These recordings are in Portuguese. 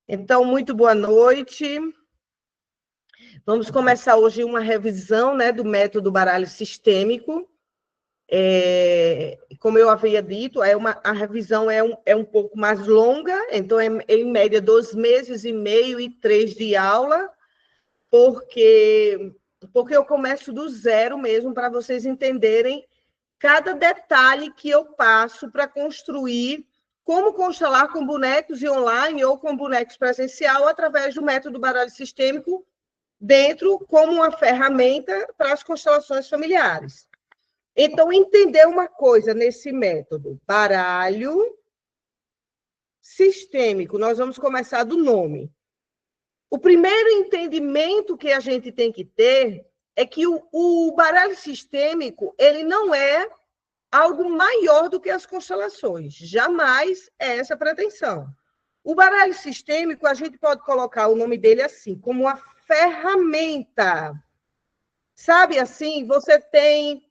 Então, muito boa noite. Vamos começar hoje uma revisão, né, do método baralho sistêmico. Como eu havia dito, a revisão é um pouco mais longa, então é em média 2 meses e meio e 3 de aula, porque eu começo do zero mesmo, para vocês entenderem cada detalhe que eu passo para construir como constelar com bonecos e online ou com bonecos presencial através do método baralho sistêmico dentro como uma ferramenta para as constelações familiares. Então, entender uma coisa nesse método, baralho sistêmico, nós vamos começar do nome. O primeiro entendimento que a gente tem que ter é que o baralho sistêmico, ele não é algo maior do que as constelações. Jamais é essa a pretensão. O baralho sistêmico, a gente pode colocar o nome dele assim, como uma ferramenta. Sabe assim, você tem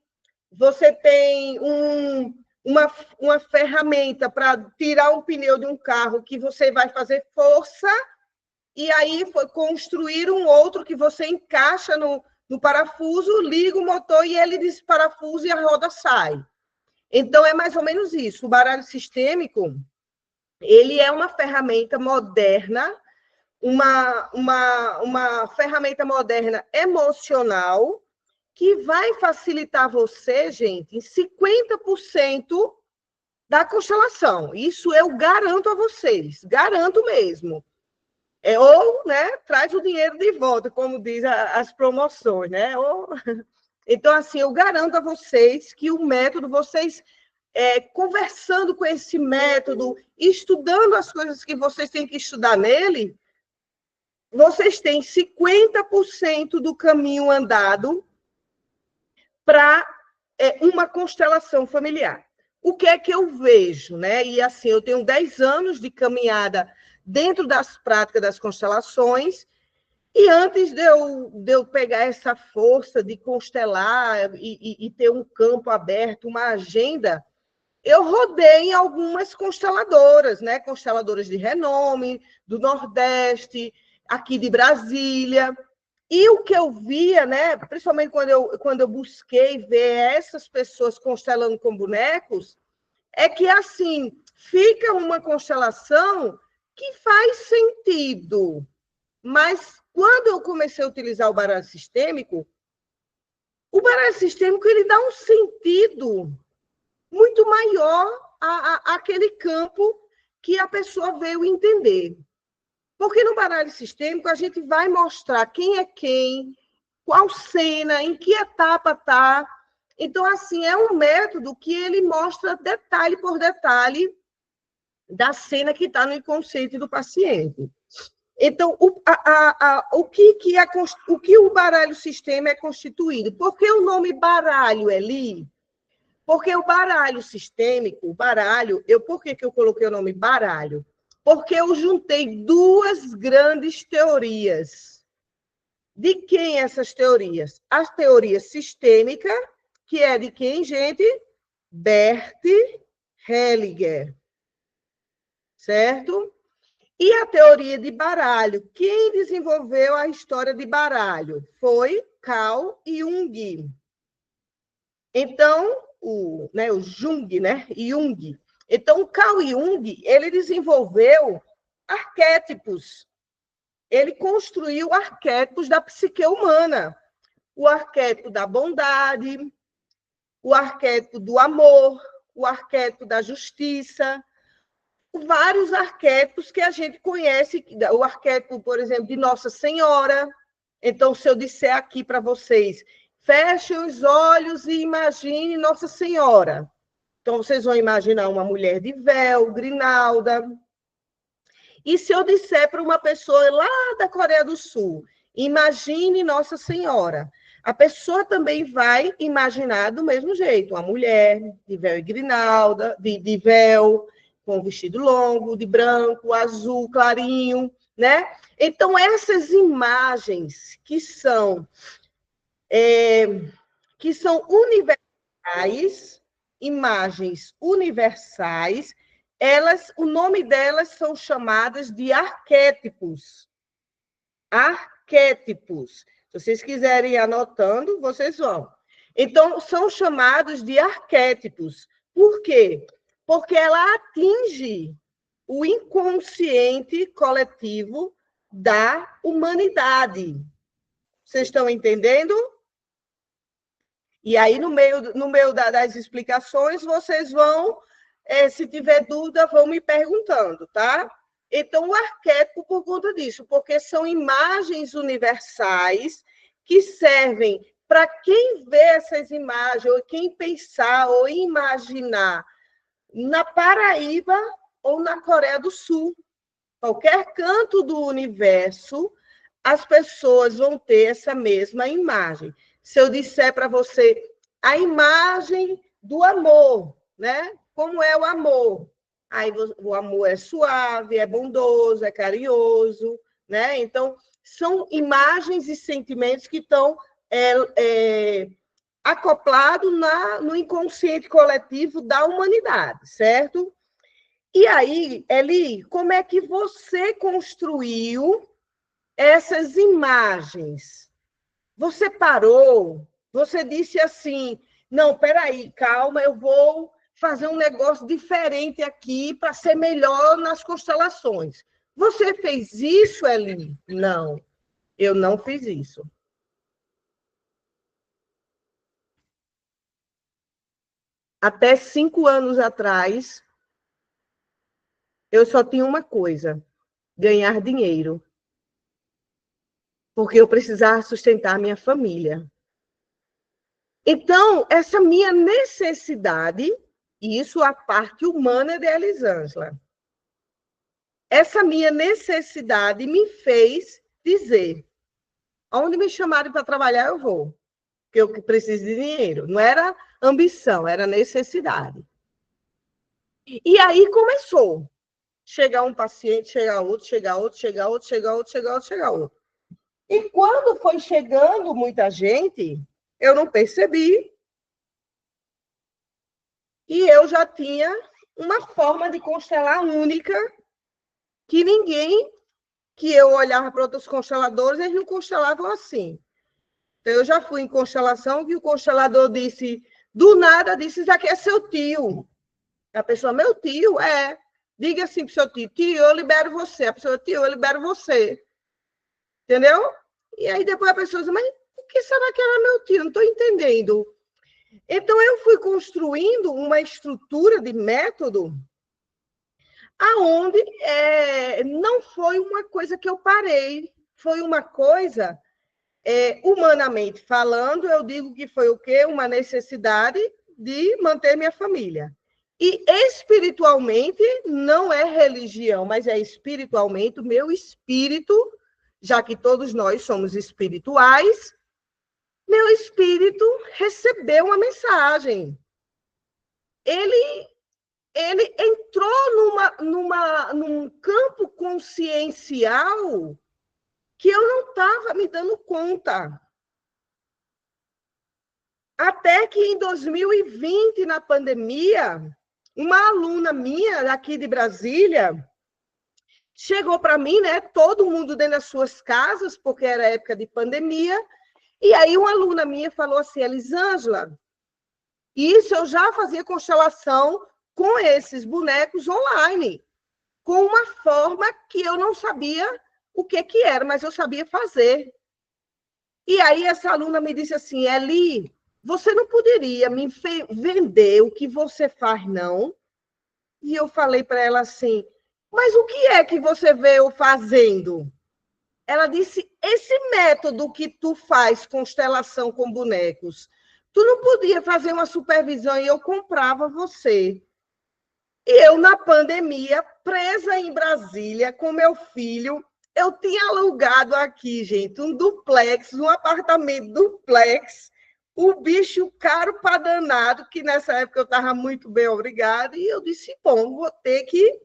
uma ferramenta para tirar um pneu de um carro que você vai fazer força e aí foi construir um outro que você encaixa no parafuso, liga o motor e ele desparafusa e a roda sai. Então, é mais ou menos isso. O baralho sistêmico, ele é uma ferramenta moderna, uma ferramenta moderna emocional, que vai facilitar você, gente, em 50% da constelação. Isso eu garanto a vocês, garanto mesmo. Ou, né, traz o dinheiro de volta, como diz as promoções, né? Então, assim, eu garanto a vocês que o método, vocês conversando com esse método, estudando as coisas que vocês têm que estudar nele, vocês têm 50% do caminho andado para uma constelação familiar. O que é que eu vejo, né? E assim, eu tenho 10 anos de caminhada dentro das práticas das constelações, e antes de eu pegar essa força de constelar e ter um campo aberto, uma agenda, eu rodei em algumas consteladoras, né? Consteladoras de renome, do Nordeste, aqui de Brasília. E o que eu via, né? Principalmente quando eu busquei ver essas pessoas constelando com bonecos, é que, assim, fica uma constelação que faz sentido. Mas quando eu comecei a utilizar o baralho sistêmico ele dá um sentido muito maior àquele campo que a pessoa veio entender. Porque no baralho sistêmico a gente vai mostrar quem é quem, qual cena, em que etapa está. Então, assim, é um método que ele mostra detalhe por detalhe da cena que está no inconsciente do paciente. Então, o que o baralho sistema é constituído? Por que o nome baralho, Eli? Porque o baralho sistêmico, por que eu coloquei o nome baralho? Porque eu juntei duas grandes teorias. De quem essas teorias? A teoria sistêmica, que é de quem, gente? Bert Hellinger. Certo? E a teoria de baralho? Quem desenvolveu a história de baralho? Foi Carl Jung. Então, o Jung, né? Jung. Então, o Carl Jung, ele desenvolveu arquétipos. Ele construiu arquétipos da psique humana. O arquétipo da bondade, o arquétipo do amor, o arquétipo da justiça, vários arquétipos que a gente conhece, o arquétipo, por exemplo, de Nossa Senhora. Então, se eu disser aqui para vocês, fechem os olhos e imagine Nossa Senhora. Então, vocês vão imaginar uma mulher de véu, grinalda. E se eu disser para uma pessoa lá da Coreia do Sul, imagine Nossa Senhora, a pessoa também vai imaginar do mesmo jeito, uma mulher de véu e grinalda, de véu, com vestido longo, de branco, azul, clarinho, né? Então, essas imagens que são universais, imagens universais, o nome delas são chamadas de arquétipos. Arquétipos. Se vocês quiserem ir anotando, vocês vão. Então, são chamados de arquétipos. Por quê? Porque ela atinge o inconsciente coletivo da humanidade. Vocês estão entendendo? E aí, no meio das explicações, vocês vão, se tiver dúvida, vão me perguntando, tá? Então, o arquétipo por conta disso, porque são imagens universais que servem para quem vê essas imagens, ou quem pensar ou imaginar na Paraíba ou na Coreia do Sul. Qualquer canto do universo, as pessoas vão ter essa mesma imagem. Se eu disser para você a imagem do amor, né? Como é o amor? Aí o amor é suave, é bondoso, é carinhoso, né? Então, são imagens e sentimentos que estão acoplados no inconsciente coletivo da humanidade, certo? E aí, Eli, como é que você construiu essas imagens? Você parou, você disse assim, não, peraí, calma, eu vou fazer um negócio diferente aqui para ser melhor nas constelações. Você fez isso, Eli? Não, eu não fiz isso. Até 5 anos atrás, eu só tinha uma coisa, ganhar dinheiro. Porque eu precisava sustentar minha família. Então, essa minha necessidade, e isso a parte humana de Elisângela, essa minha necessidade me fez dizer, onde me chamarem para trabalhar, eu vou, porque eu preciso de dinheiro. Não era ambição, era necessidade. E aí começou. Chegar um paciente, chegar outro, chegar outro, chegar outro, chegar outro, chegar outro, chegar outro. E quando foi chegando muita gente, eu não percebi, e eu já tinha uma forma de constelar única que ninguém, que eu olhava para outros consteladores, eles não constelavam assim. Então, eu já fui em constelação que o constelador disse, do nada, disse, isso aqui é seu tio. A pessoa, meu tio, é. Diga assim para o seu tio, tio, eu libero você. A pessoa, tio, eu libero você. Entendeu? E aí depois a pessoa diz, mas o que será que era meu tio? Não estou entendendo. Então, eu fui construindo uma estrutura de método aonde não foi uma coisa que eu parei, foi uma coisa, humanamente falando, eu digo que foi o quê? Uma necessidade de manter minha família. E espiritualmente, não é religião, mas é espiritualmente, o meu espírito, já que todos nós somos espirituais, meu espírito recebeu uma mensagem. Ele entrou num campo consciencial que eu não estava me dando conta. Até que em 2020, na pandemia, uma aluna minha, daqui de Brasília, chegou para mim, né? Todo mundo dentro das suas casas, porque era época de pandemia, e aí uma aluna minha falou assim, Elisângela, isso eu já fazia constelação com esses bonecos online, com uma forma que eu não sabia o que era, mas eu sabia fazer. E aí essa aluna me disse assim, Eli, você não poderia me vender o que você faz, não? E eu falei para ela assim, mas o que é que você veio fazendo? Ela disse, esse método que tu faz constelação com bonecos, tu não podia fazer uma supervisão e eu comprava você. E eu, na pandemia, presa em Brasília, com meu filho, eu tinha alugado aqui, gente, um duplex, um apartamento duplex, o bicho caro para danado, que nessa época eu estava muito bem, obrigada, e eu disse, bom, vou ter que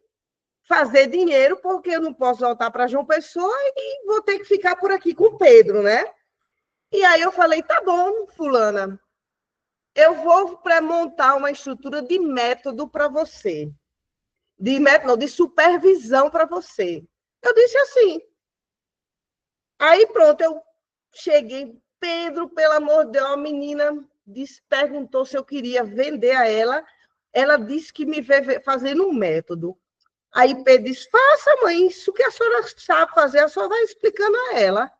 fazer dinheiro, porque eu não posso voltar para João Pessoa e vou ter que ficar por aqui com o Pedro, né? E aí eu falei, tá bom, fulana, eu vou montar uma estrutura de método para você. de método, não, de supervisão para você. Eu disse assim. Aí pronto, eu cheguei, Pedro, pelo amor de Deus, a menina perguntou se eu queria vender a ela. Ela disse que me vê fazendo um método. Aí Pedro disse, faça, mãe, isso que a senhora sabe fazer, a senhora vai explicando a ela.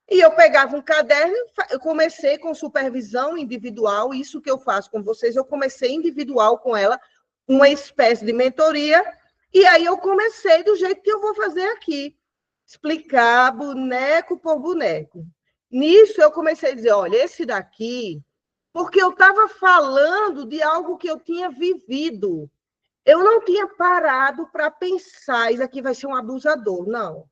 E eu pegava um caderno, eu comecei com supervisão individual, isso que eu faço com vocês, eu comecei individual com ela, uma espécie de mentoria, e aí eu comecei do jeito que eu vou fazer aqui, explicar boneco por boneco. Nisso eu comecei a dizer, olha, esse daqui, porque eu estava falando de algo que eu tinha vivido, eu não tinha parado para pensar, isso aqui vai ser um abusador, não.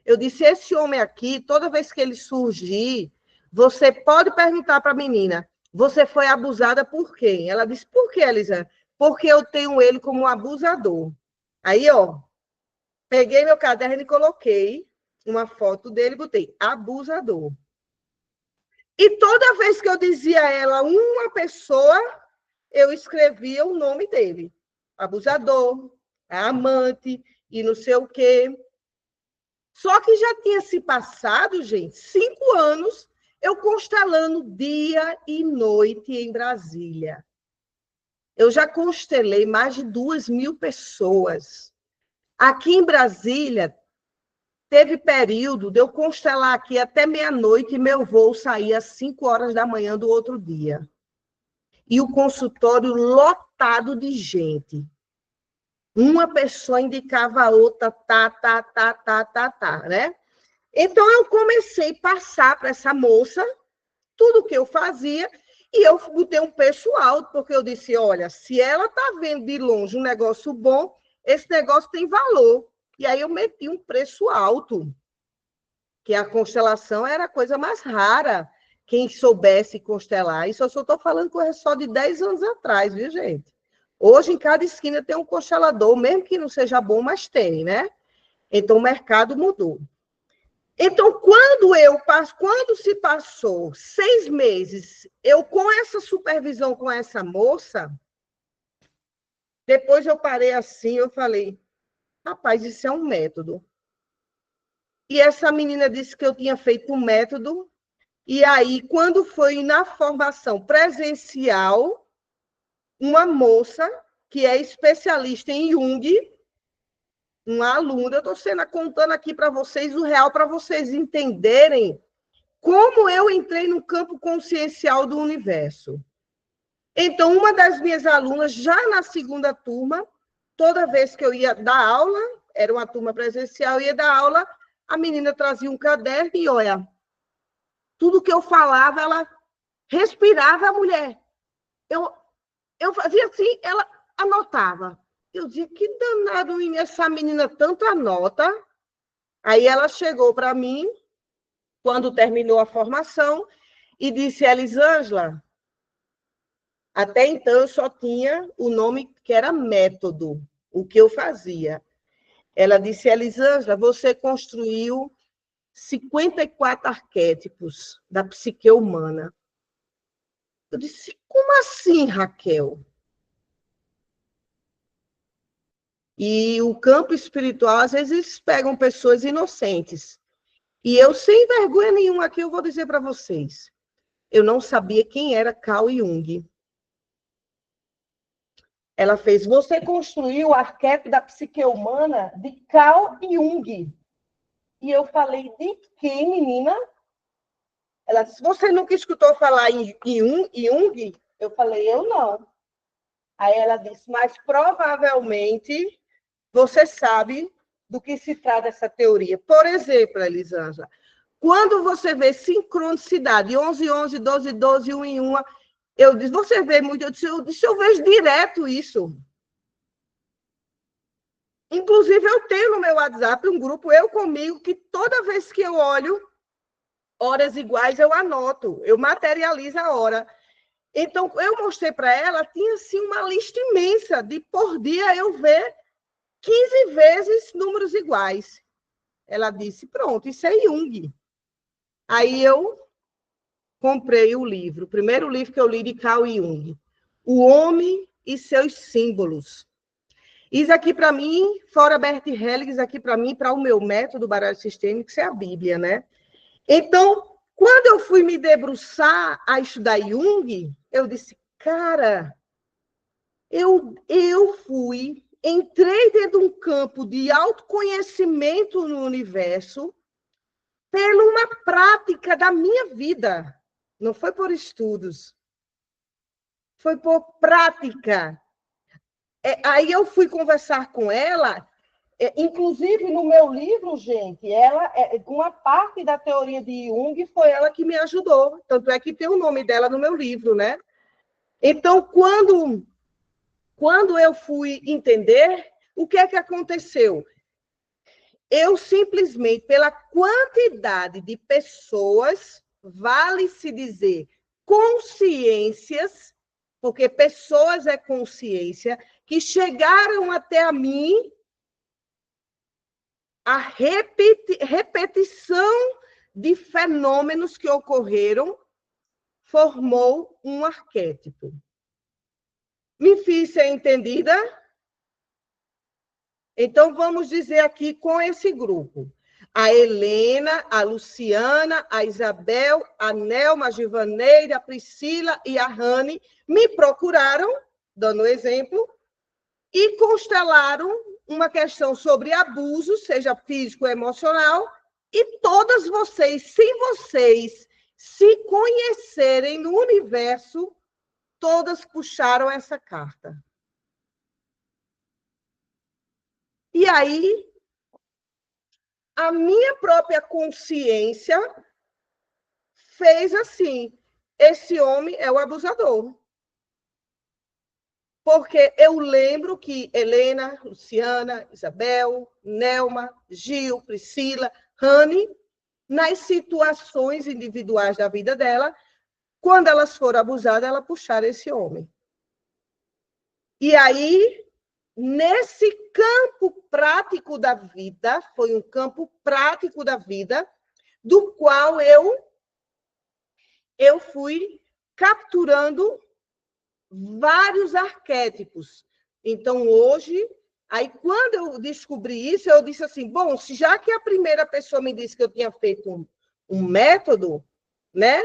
Eu disse, esse homem aqui, toda vez que ele surgir, você pode perguntar para a menina, você foi abusada por quem? Ela disse, por quê, Elisa? Porque eu tenho ele como um abusador. Aí, ó, peguei meu caderno e coloquei uma foto dele, botei abusador. E toda vez que eu dizia a ela uma pessoa, eu escrevia o nome dele. Abusador, amante, e não sei o quê. Só que já tinha se passado, gente, 5 anos, eu constelando dia e noite em Brasília. Eu já constelei mais de 2.000 pessoas. Aqui em Brasília, teve período de eu constelar aqui até meia-noite e meu voo saía às 5 horas da manhã do outro dia. E o consultório lotado de gente. Uma pessoa indicava a outra, né? Então, eu comecei a passar para essa moça tudo o que eu fazia e eu botei um preço alto, porque eu disse, olha, se ela está vendo de longe um negócio bom, esse negócio tem valor. E aí eu meti um preço alto, que a constelação era a coisa mais rara, quem soubesse constelar. Isso eu só estou falando coisa só de 10 anos atrás, viu, gente? Hoje, em cada esquina tem um constelador, mesmo que não seja bom, mas tem, né? Então, o mercado mudou. Então, quando se passou 6 meses, eu com essa supervisão com essa moça, depois eu parei assim, eu falei, rapaz, isso é um método. E essa menina disse que eu tinha feito um método, e aí, quando foi na formação presencial, uma moça que é especialista em Jung, uma aluna, eu estou contando aqui para vocês o real, para vocês entenderem como eu entrei no campo consciencial do universo. Então, uma das minhas alunas, já na segunda turma, toda vez que eu ia dar aula, era uma turma presencial, ia dar aula, a menina trazia um caderno e, olha, tudo que eu falava, ela respirava a mulher. Eu fazia assim, ela anotava. Eu dizia, que danado, essa menina tanto anota. Aí ela chegou para mim, quando terminou a formação, e disse, Elisângela, até então eu só tinha o nome que era método, o que eu fazia. Ela disse, Elisângela, você construiu 54 arquétipos da psique humana. Eu disse, como assim, Raquel? E o campo espiritual, às vezes, eles pegam pessoas inocentes. E eu, sem vergonha nenhuma, aqui eu vou dizer para vocês, eu não sabia quem era Carl Jung. Ela fez, você construiu o arquétipo da psique humana de Carl Jung. E eu falei, de quem, menina? Ela disse, você nunca escutou falar em Jung? Eu falei, eu não. Aí ela disse, mas provavelmente você sabe do que se trata essa teoria. Por exemplo, Elisângela, quando você vê sincronicidade, 11, 11, 12, 12, 1 em 1, eu disse, você vê muito? Eu disse, eu vejo direto isso. Inclusive, eu tenho no meu WhatsApp um grupo, eu comigo, que toda vez que eu olho horas iguais, eu anoto, eu materializo a hora. Então, eu mostrei para ela, tinha assim uma lista imensa de por dia eu ver 15 vezes números iguais. Ela disse, pronto, isso é Jung. Aí eu comprei o livro, o primeiro livro que eu li de Carl Jung, O Homem e Seus Símbolos. Isso aqui, para mim, fora Bert Hellinger, isso aqui, para mim, para o meu método baralho sistêmico, isso é a Bíblia, né? Então, quando eu fui me debruçar a estudar Jung, eu disse, cara, eu entrei dentro de um campo de autoconhecimento no universo pela uma prática da minha vida. Não foi por estudos. Foi por prática. Aí eu fui conversar com ela, inclusive no meu livro, gente, uma parte da teoria de Jung foi ela que me ajudou. Tanto é que tem o nome dela no meu livro, né? Então, quando eu fui entender, o que é que aconteceu? Eu simplesmente, pela quantidade de pessoas, vale-se dizer consciências, porque pessoas é consciência, que chegaram até a mim, a repetição de fenômenos que ocorreram formou um arquétipo. Me fiz ser entendida? Então, vamos dizer aqui com esse grupo. A Helena, a Luciana, a Isabel, a Nelma, a Givaneira, a Priscila e a Rani me procuraram, dando exemplo, e constelaram uma questão sobre abuso, seja físico ou emocional, e todas vocês, sem vocês se conhecerem no universo, todas puxaram essa carta. E aí, a minha própria consciência fez assim, esse homem é o abusador. Porque eu lembro que Helena, Luciana, Isabel, Nelma, Gil, Priscila, Rani, nas situações individuais da vida dela, quando elas foram abusadas, ela puxaram esse homem. E aí, nesse campo prático da vida, foi um campo prático da vida, do qual eu fui capturando vários arquétipos. Então, hoje, aí quando eu descobri isso, eu disse assim, bom, já que a primeira pessoa me disse que eu tinha feito um método, né?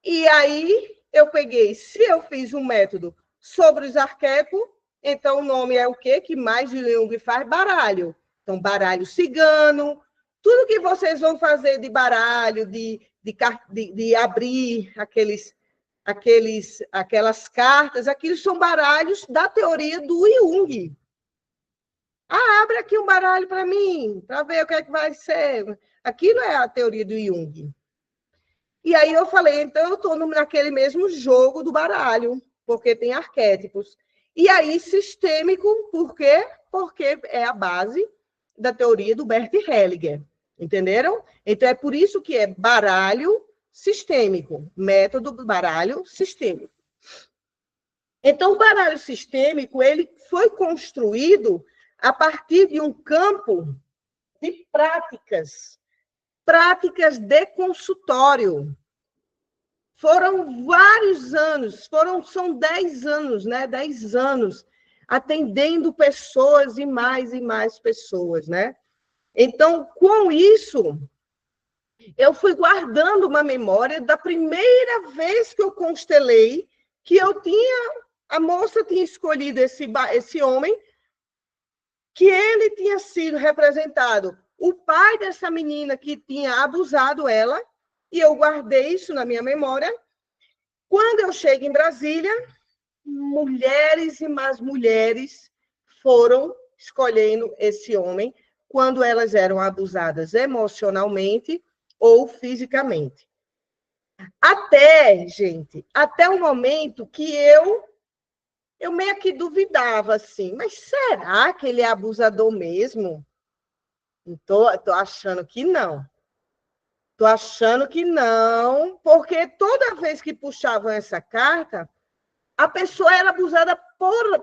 E aí eu peguei, se eu fiz um método sobre os arquétipos, então o nome é o quê? Que mais de Jung faz? Baralho. Então, baralho cigano, tudo que vocês vão fazer de baralho, de abrir aquelas cartas, aqueles são baralhos da teoria do Jung. Abre aqui um baralho para mim, para ver o que é que vai ser. Aquilo é a teoria do Jung. E aí eu falei, então eu estou naquele mesmo jogo do baralho, porque tem arquétipos. E aí sistêmico, por quê? Porque é a base da teoria do Bert Hellinger. Entenderam? Então é por isso que é baralho sistêmico, método do baralho sistêmico. Então, o baralho sistêmico ele foi construído a partir de um campo de práticas de consultório. Foram vários anos, são 10 anos, né? 10 anos atendendo pessoas e mais pessoas, né? Então, com isso, eu fui guardando uma memória da primeira vez que eu constelei, que a moça tinha escolhido esse homem, que ele tinha sido representado o pai dessa menina que tinha abusado ela, e eu guardei isso na minha memória. Quando eu chego em Brasília, mulheres e mais mulheres foram escolhendo esse homem quando elas eram abusadas emocionalmente ou fisicamente. Até o momento que eu meio que duvidava, assim, mas será que ele é abusador mesmo? Tô achando que não. Tô achando que não, porque toda vez que puxavam essa carta, a pessoa era abusada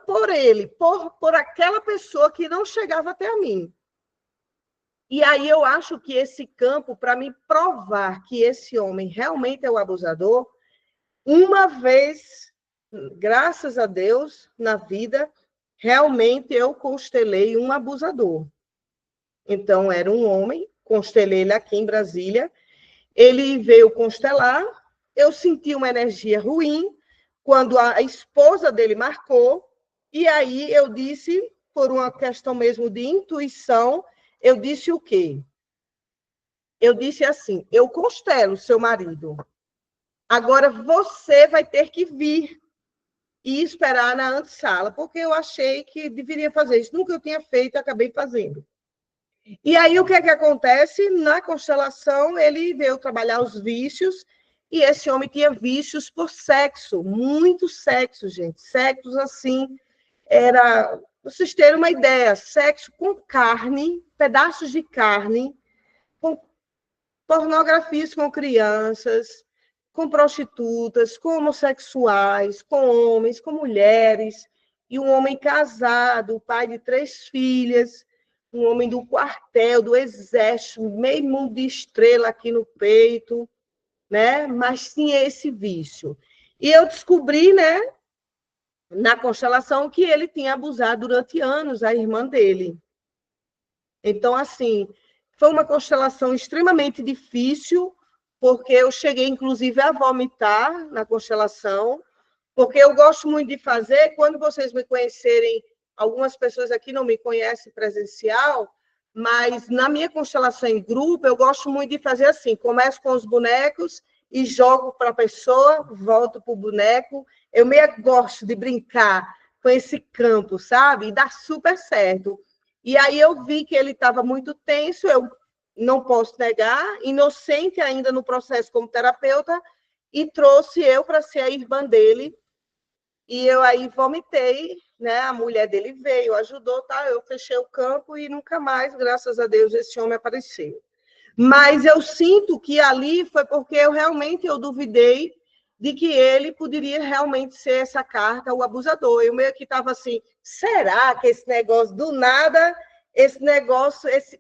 por ele, por aquela pessoa que não chegava até a mim. E aí eu acho que esse campo, para me provar que esse homem realmente é o abusador, uma vez, graças a Deus, na vida, realmente eu constelei um abusador. Então, era um homem, constelei ele aqui em Brasília, ele veio constelar, eu senti uma energia ruim, quando a esposa dele marcou, e aí eu disse, por uma questão mesmo de intuição, eu disse o quê? Eu disse assim, eu constelo seu marido, agora você vai ter que vir e esperar na antessala, porque eu achei que deveria fazer isso. Nunca eu tinha feito, acabei fazendo. E aí, o que é que acontece? Na constelação, ele veio trabalhar os vícios, e esse homem tinha vícios por sexo, muito sexo, gente. Sexos, assim, era... Vocês terem uma ideia, sexo com carne, pedaços de carne, com pornografias com crianças, com prostitutas, com homossexuais, com homens, com mulheres, e um homem casado, pai de 3 filhas, um homem do quartel, do exército, meio mundo de estrela aqui no peito, né? Mas tinha esse vício. E eu descobri, né, na constelação, que ele tinha abusado durante anos a irmã dele. Então, assim, foi uma constelação extremamente difícil, porque eu cheguei, inclusive, a vomitar na constelação, porque eu gosto muito de fazer, quando vocês me conhecerem, algumas pessoas aqui não me conhecem presencial, mas na minha constelação em grupo, eu gosto muito de fazer assim, começo com os bonecos e jogo para a pessoa, volto para o boneco, eu meio gosto de brincar com esse campo, sabe? E dá super certo. E aí eu vi que ele estava muito tenso, eu não posso negar, inocente ainda no processo como terapeuta, e trouxe eu para ser a irmã dele, e eu aí vomitei, né? A mulher dele veio, ajudou, tá? Eu fechei o campo e nunca mais, graças a Deus, esse homem apareceu. Mas eu sinto que ali foi porque eu duvidei de que ele poderia realmente ser essa carta, o abusador. Eu meio que estava assim, será que esse negócio do nada,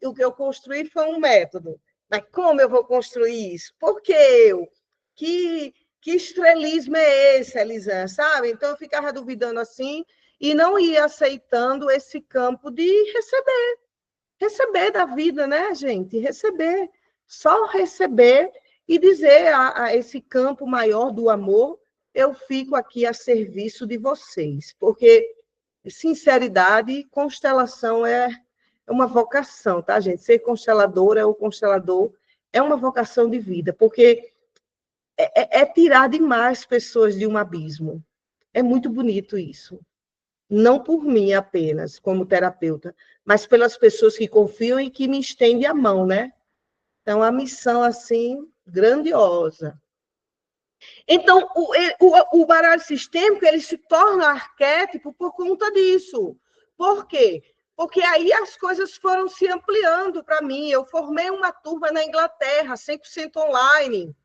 o que eu construí foi um método? Mas como eu vou construir isso? Por que eu? Que estrelismo é esse, Elisan, sabe? Então eu ficava duvidando assim e não ia aceitando esse campo de receber da vida, né, gente? Receber, só receber e dizer a esse campo maior do amor, eu fico aqui a serviço de vocês, porque sinceridade, constelação é uma vocação, tá, gente? Ser consteladora ou constelador é uma vocação de vida, porque é tirar demais pessoas de um abismo. É muito bonito isso. Não por mim apenas, como terapeuta, mas pelas pessoas que confiam e que me estendem a mão, né? Então, a missão, assim, grandiosa. Então, o baralho sistêmico, ele se torna arquétipo por conta disso. Por quê? Porque aí as coisas foram se ampliando para mim. Eu formei uma turma na Inglaterra, 100% online.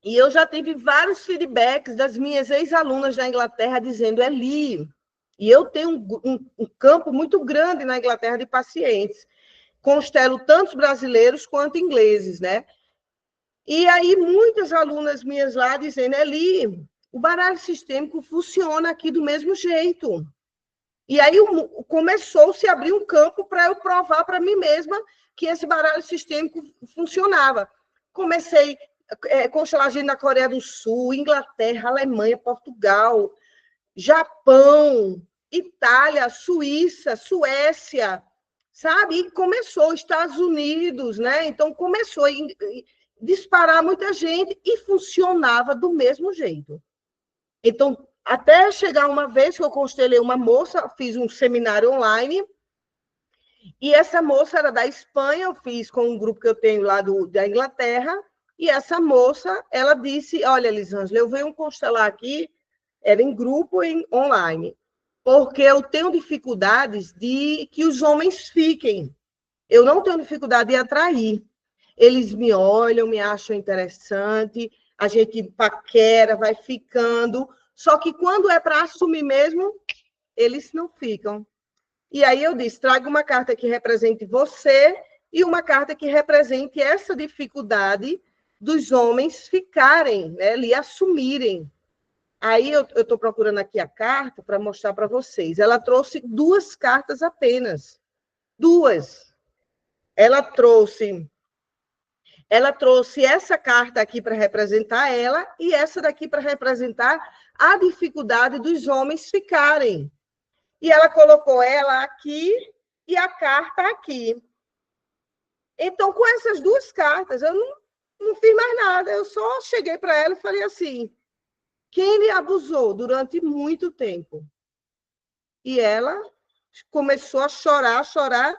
E eu já tive vários feedbacks das minhas ex-alunas da Inglaterra dizendo, Eli, e eu tenho um campo muito grande na Inglaterra de pacientes, constelo tanto brasileiros quanto ingleses, né? E aí muitas alunas minhas lá dizendo, Eli, o baralho sistêmico funciona aqui do mesmo jeito. E aí começou-se a abrir um campo para eu provar para mim mesma que esse baralho sistêmico funcionava. Comecei constelagem na Coreia do Sul, Inglaterra, Alemanha, Portugal, Japão, Itália, Suíça, Suécia, sabe? E começou, Estados Unidos, né? Então começou a disparar muita gente e funcionava do mesmo jeito. Então, até chegar uma vez que eu constelei uma moça, fiz um seminário online, e essa moça era da Espanha, eu fiz com um grupo que eu tenho lá da Inglaterra, e essa moça, ela disse, olha, Elisângela, eu venho constelar aqui, era em grupo e online, porque eu tenho dificuldades de que os homens fiquem. Eu não tenho dificuldade de atrair. Eles me olham, me acham interessante, a gente paquera, vai ficando, só que quando é para assumir mesmo, eles não ficam. E aí eu disse, traga uma carta que represente você e uma carta que represente essa dificuldade dos homens ficarem, né, lhe assumirem. Aí eu estou procurando aqui a carta para mostrar para vocês. Ela trouxe 2 cartas apenas. 2. Ela trouxe essa carta aqui para representar ela e essa daqui para representar a dificuldade dos homens ficarem. E ela colocou ela aqui e a carta aqui. Então, com essas 2 cartas, eu não fiz mais nada. Eu só cheguei para ela e falei assim: quem lhe abusou durante muito tempo? E ela começou a chorar, chorar.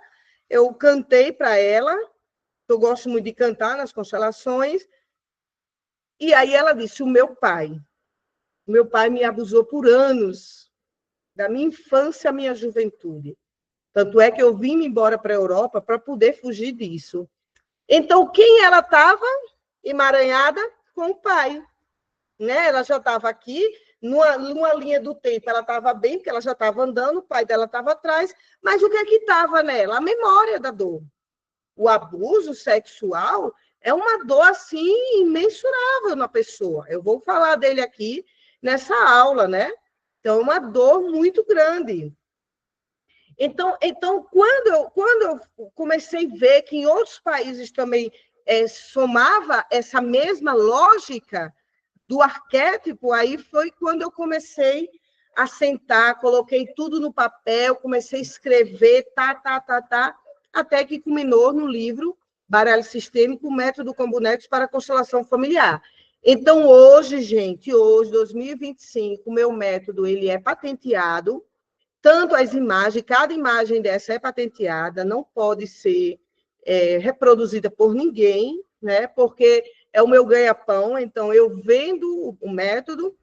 Eu cantei para ela. Eu gosto muito de cantar nas constelações. E aí ela disse: o meu pai. Meu pai me abusou por anos, da minha infância à minha juventude. Tanto é que eu vim embora para a Europa para poder fugir disso. Então, quem ela estava? Emaranhada com o pai. Né? Ela já estava aqui, numa linha do tempo, ela estava bem, porque ela já estava andando, o pai dela estava atrás, mas o que é que estava nela? A memória da dor. O abuso sexual é uma dor, assim, imensurável na pessoa. Eu vou falar dele aqui nessa aula, né? Então, é uma dor muito grande. Então quando eu comecei a ver que em outros países também somava essa mesma lógica do arquétipo, aí foi quando eu comecei a sentar, coloquei tudo no papel, comecei a escrever, até que culminou no livro Baralho Sistêmico, Método com Bonecos para a Constelação Familiar. Então, hoje, gente, hoje, 2025, o meu método ele é patenteado, tanto as imagens, cada imagem dessa é patenteada, não pode ser reproduzida por ninguém, né? Porque é o meu ganha-pão, então eu vendo o método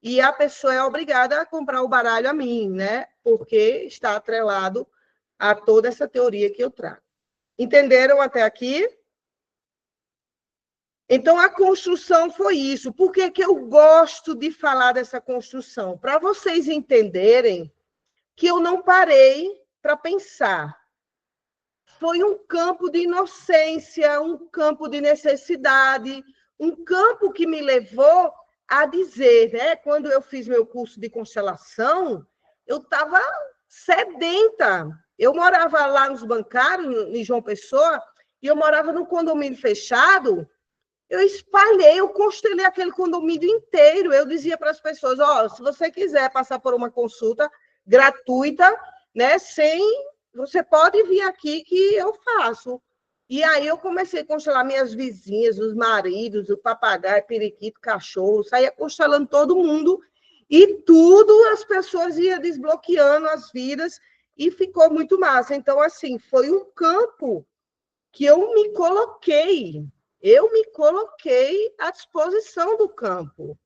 e a pessoa é obrigada a comprar o baralho a mim, né? Porque está atrelado a toda essa teoria que eu trago. Entenderam até aqui? Então, a construção foi isso. Por que que eu gosto de falar dessa construção? Para vocês entenderem que eu não parei para pensar. Foi um campo de inocência, um campo de necessidade, um campo que me levou a dizer, né? Quando eu fiz meu curso de constelação, eu estava sedenta. Eu morava lá nos bancários, em João Pessoa, e eu morava num condomínio fechado. Eu espalhei, eu constelei aquele condomínio inteiro. Eu dizia para as pessoas: se você quiser passar por uma consulta gratuita, né, você pode vir aqui que eu faço. E aí eu comecei a constelar minhas vizinhas, os maridos, o papagaio, periquito, cachorro, saía constelando todo mundo e tudo as pessoas iam desbloqueando as vidas e ficou muito massa. Então, assim, foi um campo que eu me coloquei à disposição do campo.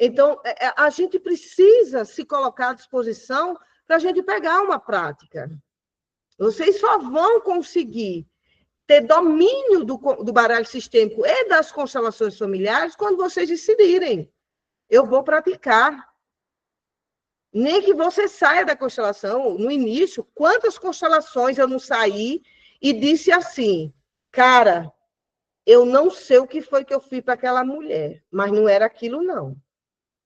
Então, a gente precisa se colocar à disposição para a gente pegar uma prática. Vocês só vão conseguir ter domínio do baralho sistêmico e das constelações familiares quando vocês decidirem. Eu vou praticar. Nem que você saia da constelação, no início, quantas constelações eu não saí e disse assim, cara, eu não sei o que foi que eu fiz para aquela mulher, mas não era aquilo, não.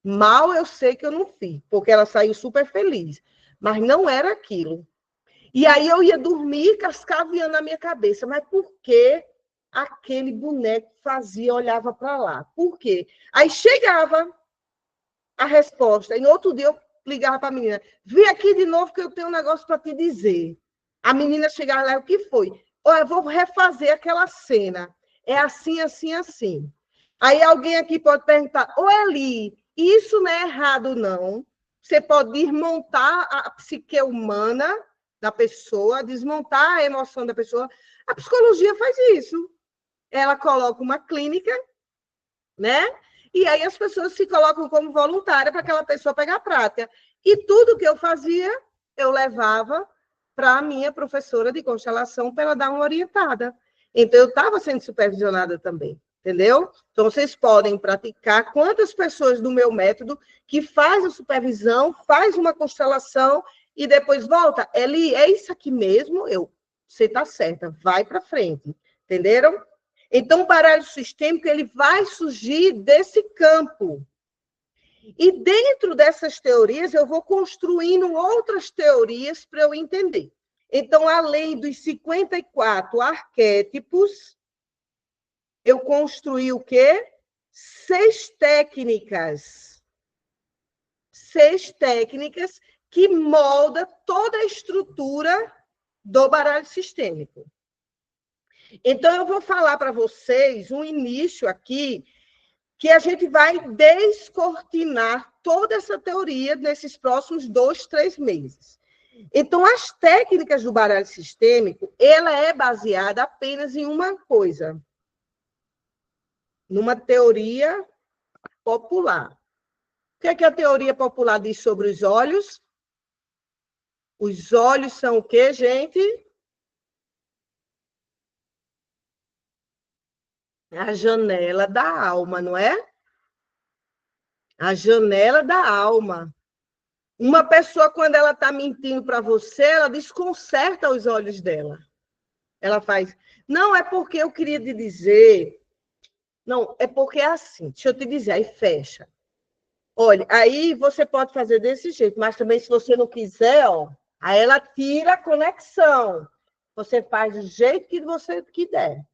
Mal eu sei que eu não fiz, porque ela saiu super feliz, mas não era aquilo. E aí eu ia dormir cascaveando na minha cabeça, mas por que aquele boneco fazia, olhava para lá? Por quê? Aí chegava a resposta, e no outro dia eu ligava para a menina, vem aqui de novo que eu tenho um negócio para te dizer. A menina chegava lá, o que foi? Eu vou refazer aquela cena. É assim, assim, assim. Aí alguém aqui pode perguntar, Eli, isso não é errado, não. Você pode desmontar a psique humana da pessoa, desmontar a emoção da pessoa. A psicologia faz isso. Ela coloca uma clínica, né? E aí as pessoas se colocam como voluntária para aquela pessoa pegar a prática. E tudo que eu fazia, eu levava para a minha professora de constelação para ela dar uma orientada. Então, eu estava sendo supervisionada também, entendeu? Então, vocês podem praticar. Quantas pessoas do meu método que faz a supervisão, faz uma constelação e depois volta? Ele é isso aqui mesmo? Você está certa, vai para frente, entenderam? Então, o baralho sistêmico ele vai surgir desse campo. E dentro dessas teorias, eu vou construindo outras teorias para eu entender. Então, além dos 54 arquétipos, eu construí o quê? 6 técnicas. 6 técnicas que moldam toda a estrutura do baralho sistêmico. Então, eu vou falar para vocês um início aqui, que a gente vai descortinar toda essa teoria nesses próximos 2, 3 meses. Então, as técnicas do baralho sistêmico, ela é baseada apenas em uma coisa, numa teoria popular. O que é que a teoria popular diz sobre os olhos? Os olhos são o quê, gente? A janela da alma, não é? A janela da alma. Uma pessoa, quando ela está mentindo para você, ela desconcerta os olhos dela. Ela faz, não, é porque eu queria te dizer, não, é porque é assim, deixa eu te dizer, aí fecha. Olha, aí você pode fazer desse jeito, mas também se você não quiser, ó, aí ela tira a conexão. Você faz do jeito que você quiser.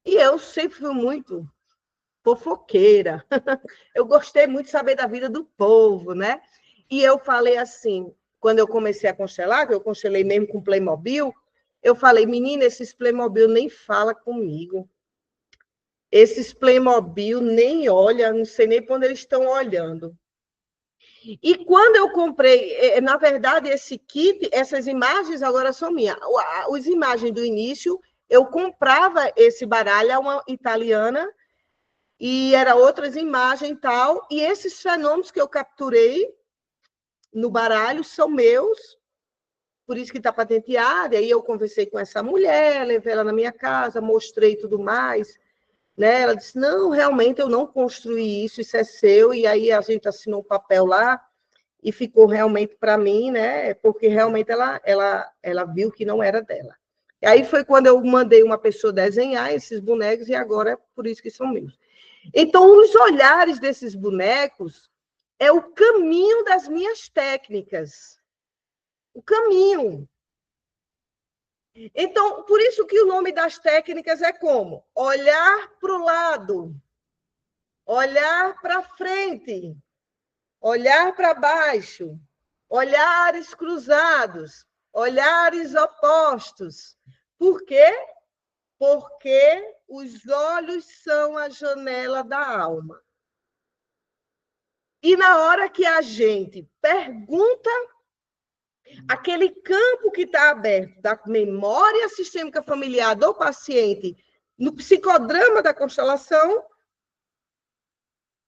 E eu sempre fui muito fofoqueira. Eu gostei muito de saber da vida do povo, né? E eu falei assim, quando eu comecei a constelar, que eu constelei mesmo com Playmobil, eu falei, menina, esses Playmobil nem fala comigo. Esses Playmobil nem olham, não sei nem para onde eles estão olhando. E quando eu comprei, na verdade, esse kit, essas imagens agora são minhas. As imagens do início, eu comprava esse baralho a uma italiana, e era outras imagens e tal, e esses fenômenos que eu capturei no baralho são meus, por isso que está patenteado. Aí eu conversei com essa mulher, levei ela na minha casa, mostrei tudo mais, né? Ela disse, não, realmente eu não construí isso é seu, e aí a gente assinou um papel lá, e ficou realmente para mim, né? Porque realmente ela viu que não era dela. E aí foi quando eu mandei uma pessoa desenhar esses bonecos, e agora é por isso que são meus. Então, os olhares desses bonecos é o caminho das minhas técnicas. O caminho. Então, por isso que o nome das técnicas é como? Olhar para o lado, olhar para frente, olhar para baixo, olhares cruzados, olhares opostos. Por quê? Porque os olhos são a janela da alma. E na hora que a gente pergunta, aquele campo que está aberto da memória sistêmica familiar do paciente no psicodrama da constelação,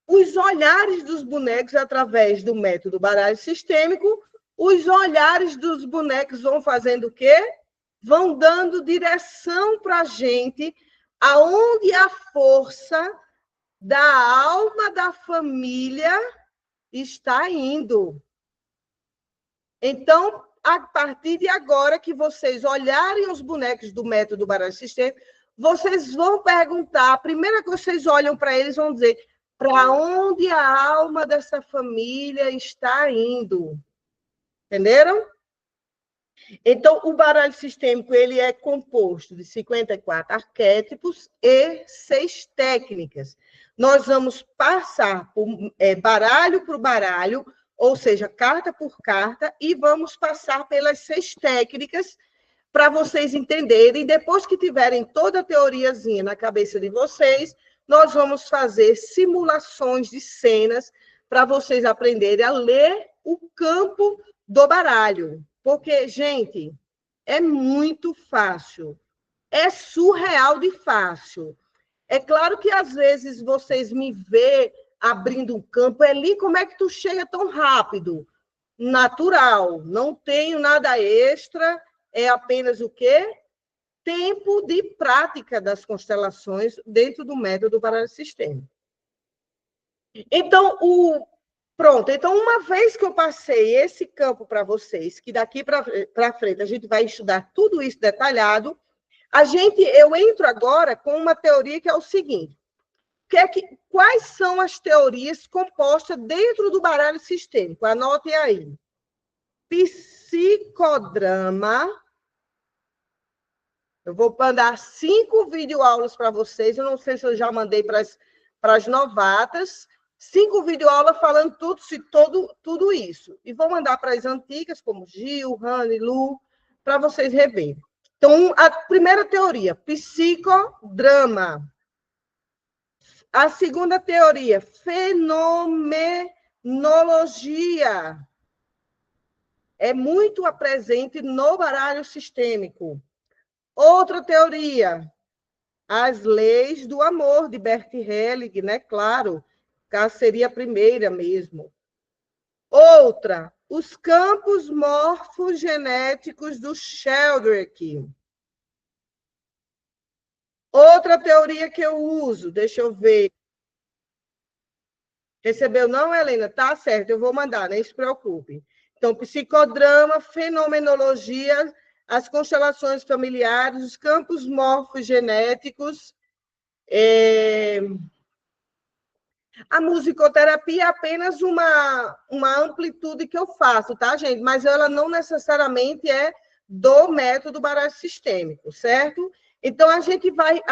os olhares dos bonecos, através do método baralho sistêmico, os olhares dos bonecos vão fazendo o quê? Vão dando direção para a gente aonde a força da alma da família está indo. Então, a partir de agora que vocês olharem os bonecos do método baralho sistêmico, vocês vão perguntar, a primeira coisa que vocês olham para eles, vão dizer, para onde a alma dessa família está indo? Entenderam? Então, o baralho sistêmico ele é composto de 54 arquétipos e 6 técnicas. Nós vamos passar baralho por baralho, ou seja, carta por carta, e vamos passar pelas 6 técnicas para vocês entenderem. Depois que tiverem toda a teoriazinha na cabeça de vocês, nós vamos fazer simulações de cenas para vocês aprenderem a ler o campo do baralho. Porque, gente, é muito fácil. É surreal de fácil. É claro que, às vezes, vocês me vê abrindo um campo, ali, como é que tu chega tão rápido? Natural, não tenho nada extra, é apenas o quê? Tempo de prática das constelações dentro do método baralho sistêmico. Então, pronto. Então, uma vez que eu passei esse campo para vocês, que daqui para frente a gente vai estudar tudo isso detalhado, eu entro agora com uma teoria que é o seguinte: quais são as teorias compostas dentro do baralho sistêmico? Anotem aí. Psicodrama. Eu vou mandar 5 videoaulas para vocês. Eu não sei se eu já mandei para as novatas. 5 videoaulas falando tudo isso. E vou mandar para as antigas, como Gil, Rani, Lu, para vocês reverem. Então, a primeira teoria, psicodrama. A segunda teoria, fenomenologia. É muito presente no baralho sistêmico. Outra teoria, as leis do amor, de Bert Helling, né? Claro, que seria a primeira mesmo. Outra, os campos morfogenéticos do Sheldrake. Outra teoria que eu uso, deixa eu ver. Recebeu não, Helena? Tá certo, eu vou mandar, nem se preocupe. Então, psicodrama, fenomenologia, as constelações familiares, os campos morfogenéticos, a musicoterapia é apenas uma amplitude que eu faço, tá, gente? Mas ela não necessariamente é do método baralho sistêmico, certo? Então, a gente vai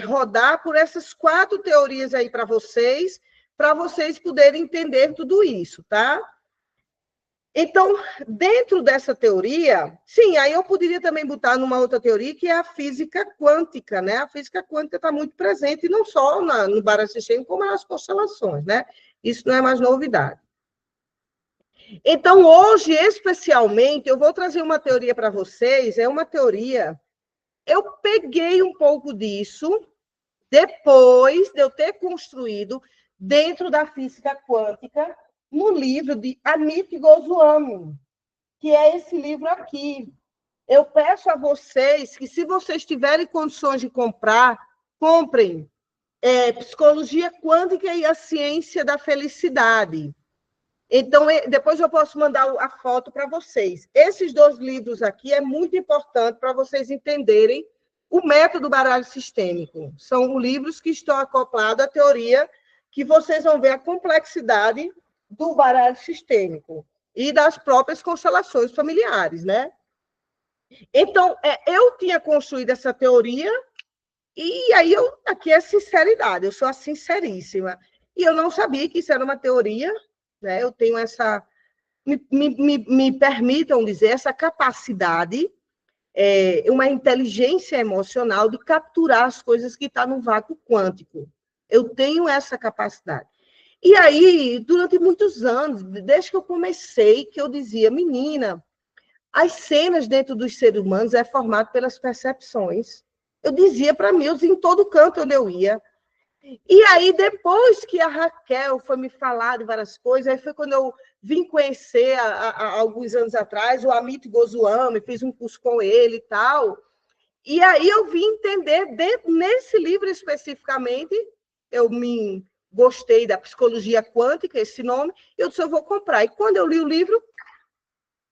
rodar por essas 4 teorias aí para vocês poderem entender tudo isso, tá? Então, dentro dessa teoria, sim, aí eu poderia também botar numa outra teoria, que é a física quântica, né? A física quântica está muito presente, não só no baralho sistêmico, como nas constelações, né? Isso não é mais novidade. Então, hoje, especialmente, eu vou trazer uma teoria para vocês, é uma teoria... Eu peguei um pouco disso, depois de eu ter construído, dentro da física quântica, no livro de Amit Goswami, que é esse livro aqui. Eu peço a vocês que, se vocês tiverem condições de comprar, comprem Psicologia Quântica e a Ciência da Felicidade. Então, depois eu posso mandar a foto para vocês. Esses 2 livros aqui é muito importante para vocês entenderem o método baralho sistêmico. São livros que estão acoplados à teoria, que vocês vão ver a complexidade do baralho sistêmico e das próprias constelações familiares, né? Então, eu tinha construído essa teoria, e aí aqui é sinceridade, eu sou a sinceríssima. E eu não sabia que isso era uma teoria, né? Eu tenho essa, me permitam dizer, essa capacidade, uma inteligência emocional de capturar as coisas que estão no vácuo quântico. Eu tenho essa capacidade. E aí, durante muitos anos, desde que eu comecei, que eu dizia, menina, as cenas dentro dos seres humanos é formado pelas percepções. Eu dizia para mim, em todo canto onde eu ia. E aí, depois que a Raquel foi me falar de várias coisas, aí foi quando eu vim conhecer, há alguns anos atrás, o Amit Goswami, fiz um curso com ele e tal. E aí eu vim entender, nesse livro especificamente, eu me gostei da psicologia quântica, esse nome, eu disse, eu vou comprar. E quando eu li o livro,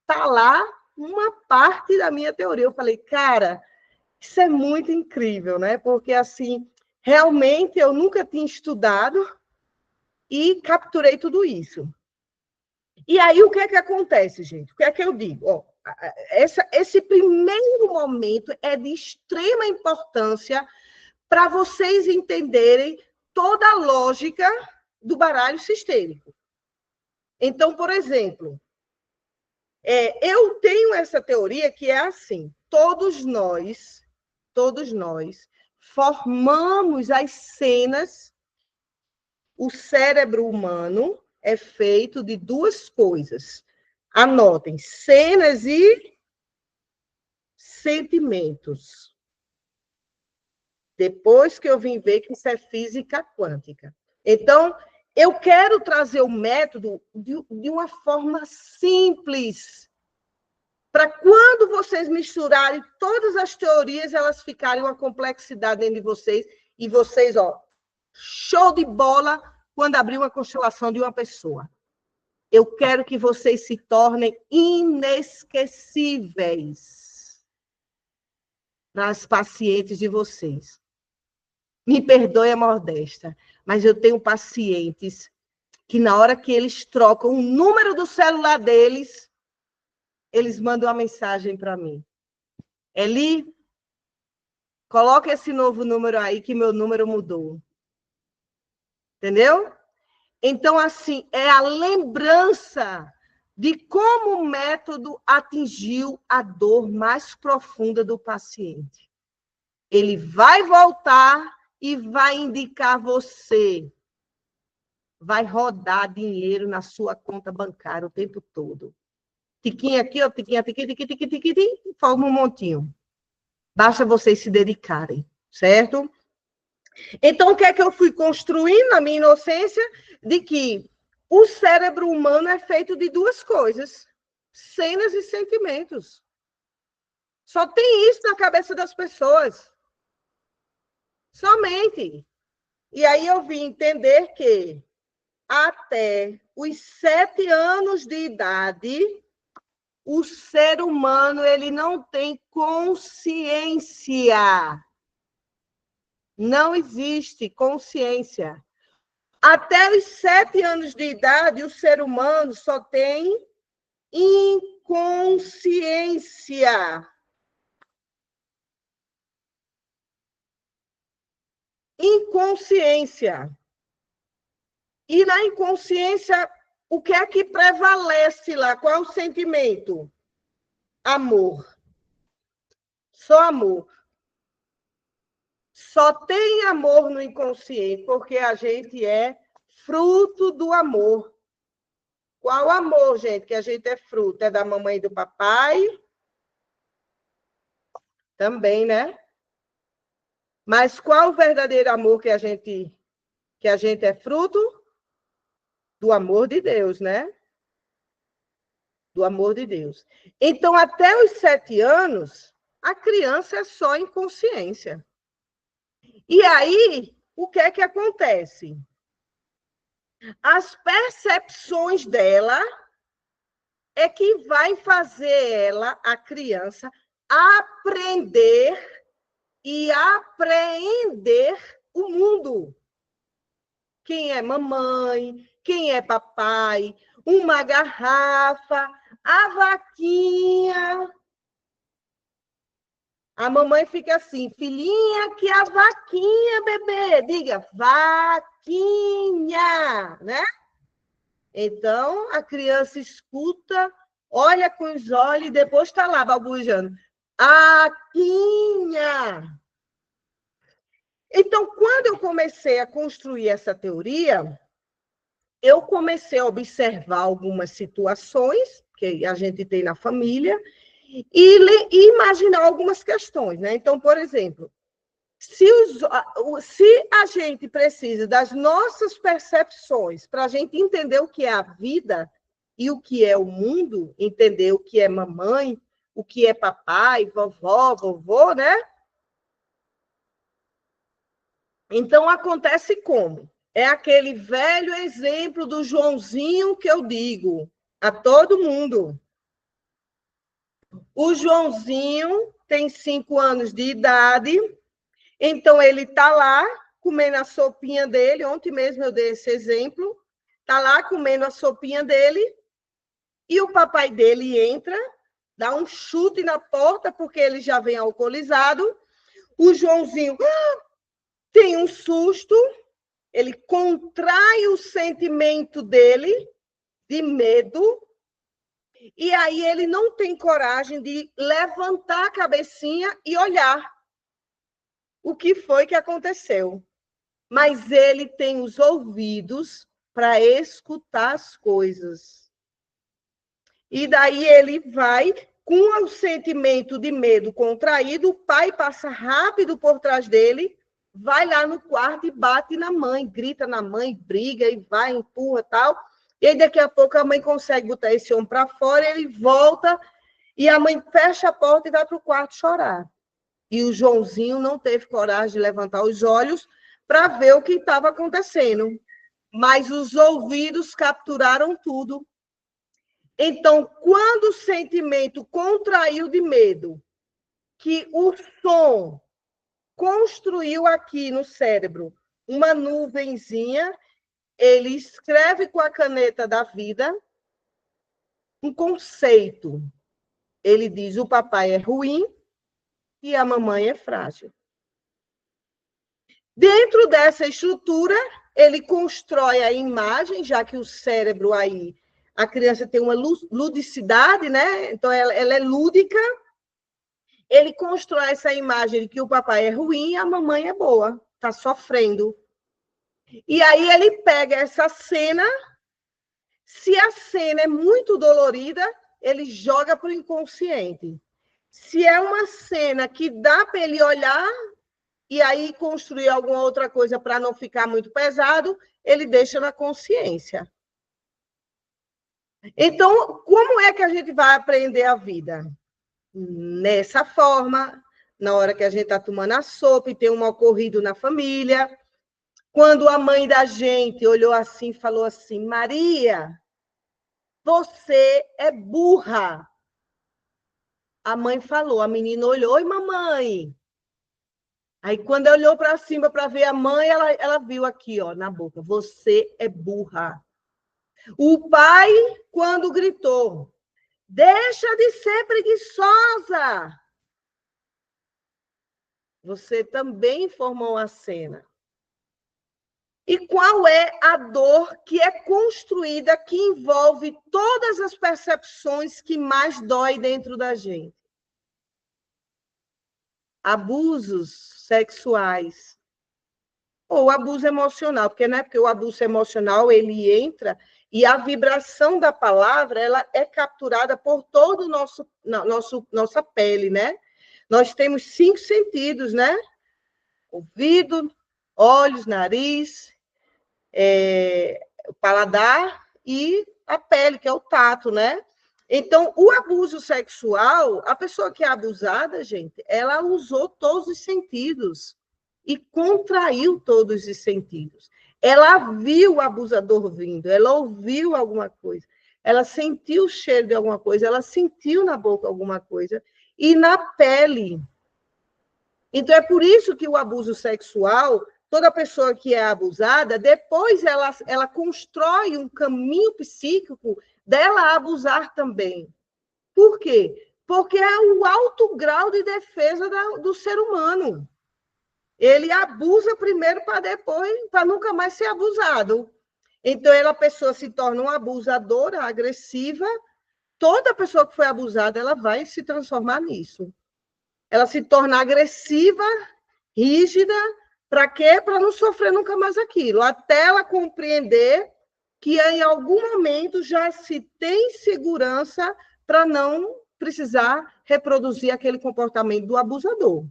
está lá uma parte da minha teoria. Eu falei, cara, isso é muito incrível, né? Porque, assim, realmente eu nunca tinha estudado e capturei tudo isso. E aí, o que é que acontece, gente? O que é que eu digo? Esse primeiro momento é de extrema importância para vocês entenderem toda a lógica do baralho sistêmico. Então, por exemplo, eu tenho essa teoria que é assim, todos nós formamos as cenas. O cérebro humano é feito de 2 coisas. Anotem, cenas e sentimentos. Depois que eu vim ver que isso é física quântica. Então, eu quero trazer o método de uma forma simples, para quando vocês misturarem todas as teorias, elas ficarem uma complexidade dentro de vocês, e vocês, show de bola quando abrir uma constelação de uma pessoa. Eu quero que vocês se tornem inesquecíveis para as pacientes de vocês. Me perdoe a modéstia, mas eu tenho pacientes que na hora que eles trocam o número do celular deles, eles mandam uma mensagem para mim. Eli, coloca esse novo número aí que meu número mudou. Entendeu? Então, assim, é a lembrança de como o método atingiu a dor mais profunda do paciente. Ele vai voltar e vai indicar você. Vai rodar dinheiro na sua conta bancária o tempo todo. Tiquinho aqui, ó, tiquinho, tiquinho, forma um montinho. Basta vocês se dedicarem, certo? Então, o que é que eu fui construindo na minha inocência? De que o cérebro humano é feito de duas coisas: cenas e sentimentos. Só tem isso na cabeça das pessoas. Somente. E aí eu vim entender que até os 7 anos de idade, o ser humano ele não tem consciência. Não existe consciência. Até os 7 anos de idade, o ser humano só tem inconsciência. Inconsciência. E na inconsciência, o que é que prevalece lá? Qual é o sentimento? Amor. Só amor. Só tem amor no inconsciente, porque a gente é fruto do amor. Qual amor, gente, que a gente é fruto? É da mamãe e do papai? Também, né? Mas qual o verdadeiro amor que a gente é fruto? Do amor de Deus, né? Do amor de Deus. Então, até os 7 anos, a criança é só inconsciência. E aí, o que é que acontece? As percepções dela é que vai fazer ela, a criança, aprender e apreender o mundo. Quem é mamãe, quem é papai, uma garrafa, a vaquinha. A mamãe fica assim, filhinha, que a vaquinha, bebê. Diga, vaquinha, né? Então, a criança escuta, olha com os olhos e depois está lá, balbujando. Vaquinha. Então, quando eu comecei a construir essa teoria, eu comecei a observar algumas situações que a gente tem na família e imaginar algumas questões, né? Então, por exemplo, se a gente precisa das nossas percepções para a gente entender o que é a vida e o que é o mundo, entender o que é mamãe, o que é papai, vovó, vovô, né? Então, acontece como? É aquele velho exemplo do Joãozinho que eu digo a todo mundo. O Joãozinho tem 5 anos de idade, então ele está lá comendo a sopinha dele. Ontem mesmo eu dei esse exemplo. Está lá comendo a sopinha dele e o papai dele entra, dá um chute na porta porque ele já vem alcoolizado. O Joãozinho tem um susto, ele contrai o sentimento dele de medo, e aí ele não tem coragem de levantar a cabecinha e olhar o que foi que aconteceu. Mas ele tem os ouvidos para escutar as coisas. E daí ele vai, com o sentimento de medo contraído, o pai passa rápido por trás dele, vai lá no quarto e bate na mãe, grita na mãe, briga e vai, empurra tal. E aí, daqui a pouco, a mãe consegue botar esse homem para fora, ele volta e a mãe fecha a porta e vai para o quarto chorar. E o Joãozinho não teve coragem de levantar os olhos para ver o que estava acontecendo. Mas os ouvidos capturaram tudo. Então, quando o sentimento contraiu de medo, que o som construiu aqui no cérebro uma nuvenzinha, ele escreve com a caneta da vida um conceito. Ele diz: o papai é ruim e a mamãe é frágil. Dentro dessa estrutura, ele constrói a imagem, já que o cérebro aí, a criança tem uma ludicidade, né? Então ela é lúdica. Ele constrói essa imagem de que o papai é ruim e a mamãe é boa, está sofrendo. E aí ele pega essa cena, se a cena é muito dolorida, ele joga para o inconsciente. Se é uma cena que dá para ele olhar e aí construir alguma outra coisa para não ficar muito pesado, ele deixa na consciência. Então, como é que a gente vai aprender a vida? Nessa forma, na hora que a gente está tomando a sopa e tem um ocorrido na família, quando a mãe da gente olhou assim e falou assim: Maria, você é burra. A mãe falou, a menina olhou: oi, mamãe. Aí, quando ela olhou para cima para ver a mãe, ela viu aqui, ó, na boca: você é burra. O pai, quando gritou: deixa de ser preguiçosa, você também formou a cena. E qual é a dor que é construída, que envolve todas as percepções que mais dói dentro da gente? Abusos sexuais ou abuso emocional, porque não é porque o abuso emocional ele entra e a vibração da palavra ela é capturada por todo o nossa pele, né? Nós temos 5 sentidos, né? Ouvido, olhos, nariz, o paladar e a pele, que é o tato, né? Então, o abuso sexual, a pessoa que é abusada, gente, ela usou todos os sentidos e contraiu todos os sentidos. Ela viu o abusador vindo, ela ouviu alguma coisa, ela sentiu o cheiro de alguma coisa, ela sentiu na boca alguma coisa e na pele. Então, é por isso que o abuso sexual, toda pessoa que é abusada, depois ela constrói um caminho psíquico dela abusar também. Por quê? Porque é o alto grau de defesa do ser humano. Ele abusa primeiro para depois, para nunca mais ser abusado. Então, a pessoa se torna uma abusadora, agressiva. Toda pessoa que foi abusada, ela vai se transformar nisso. Ela se torna agressiva, rígida, para quê? Para não sofrer nunca mais aquilo, até ela compreender que em algum momento já se tem segurança para não precisar reproduzir aquele comportamento do abusador.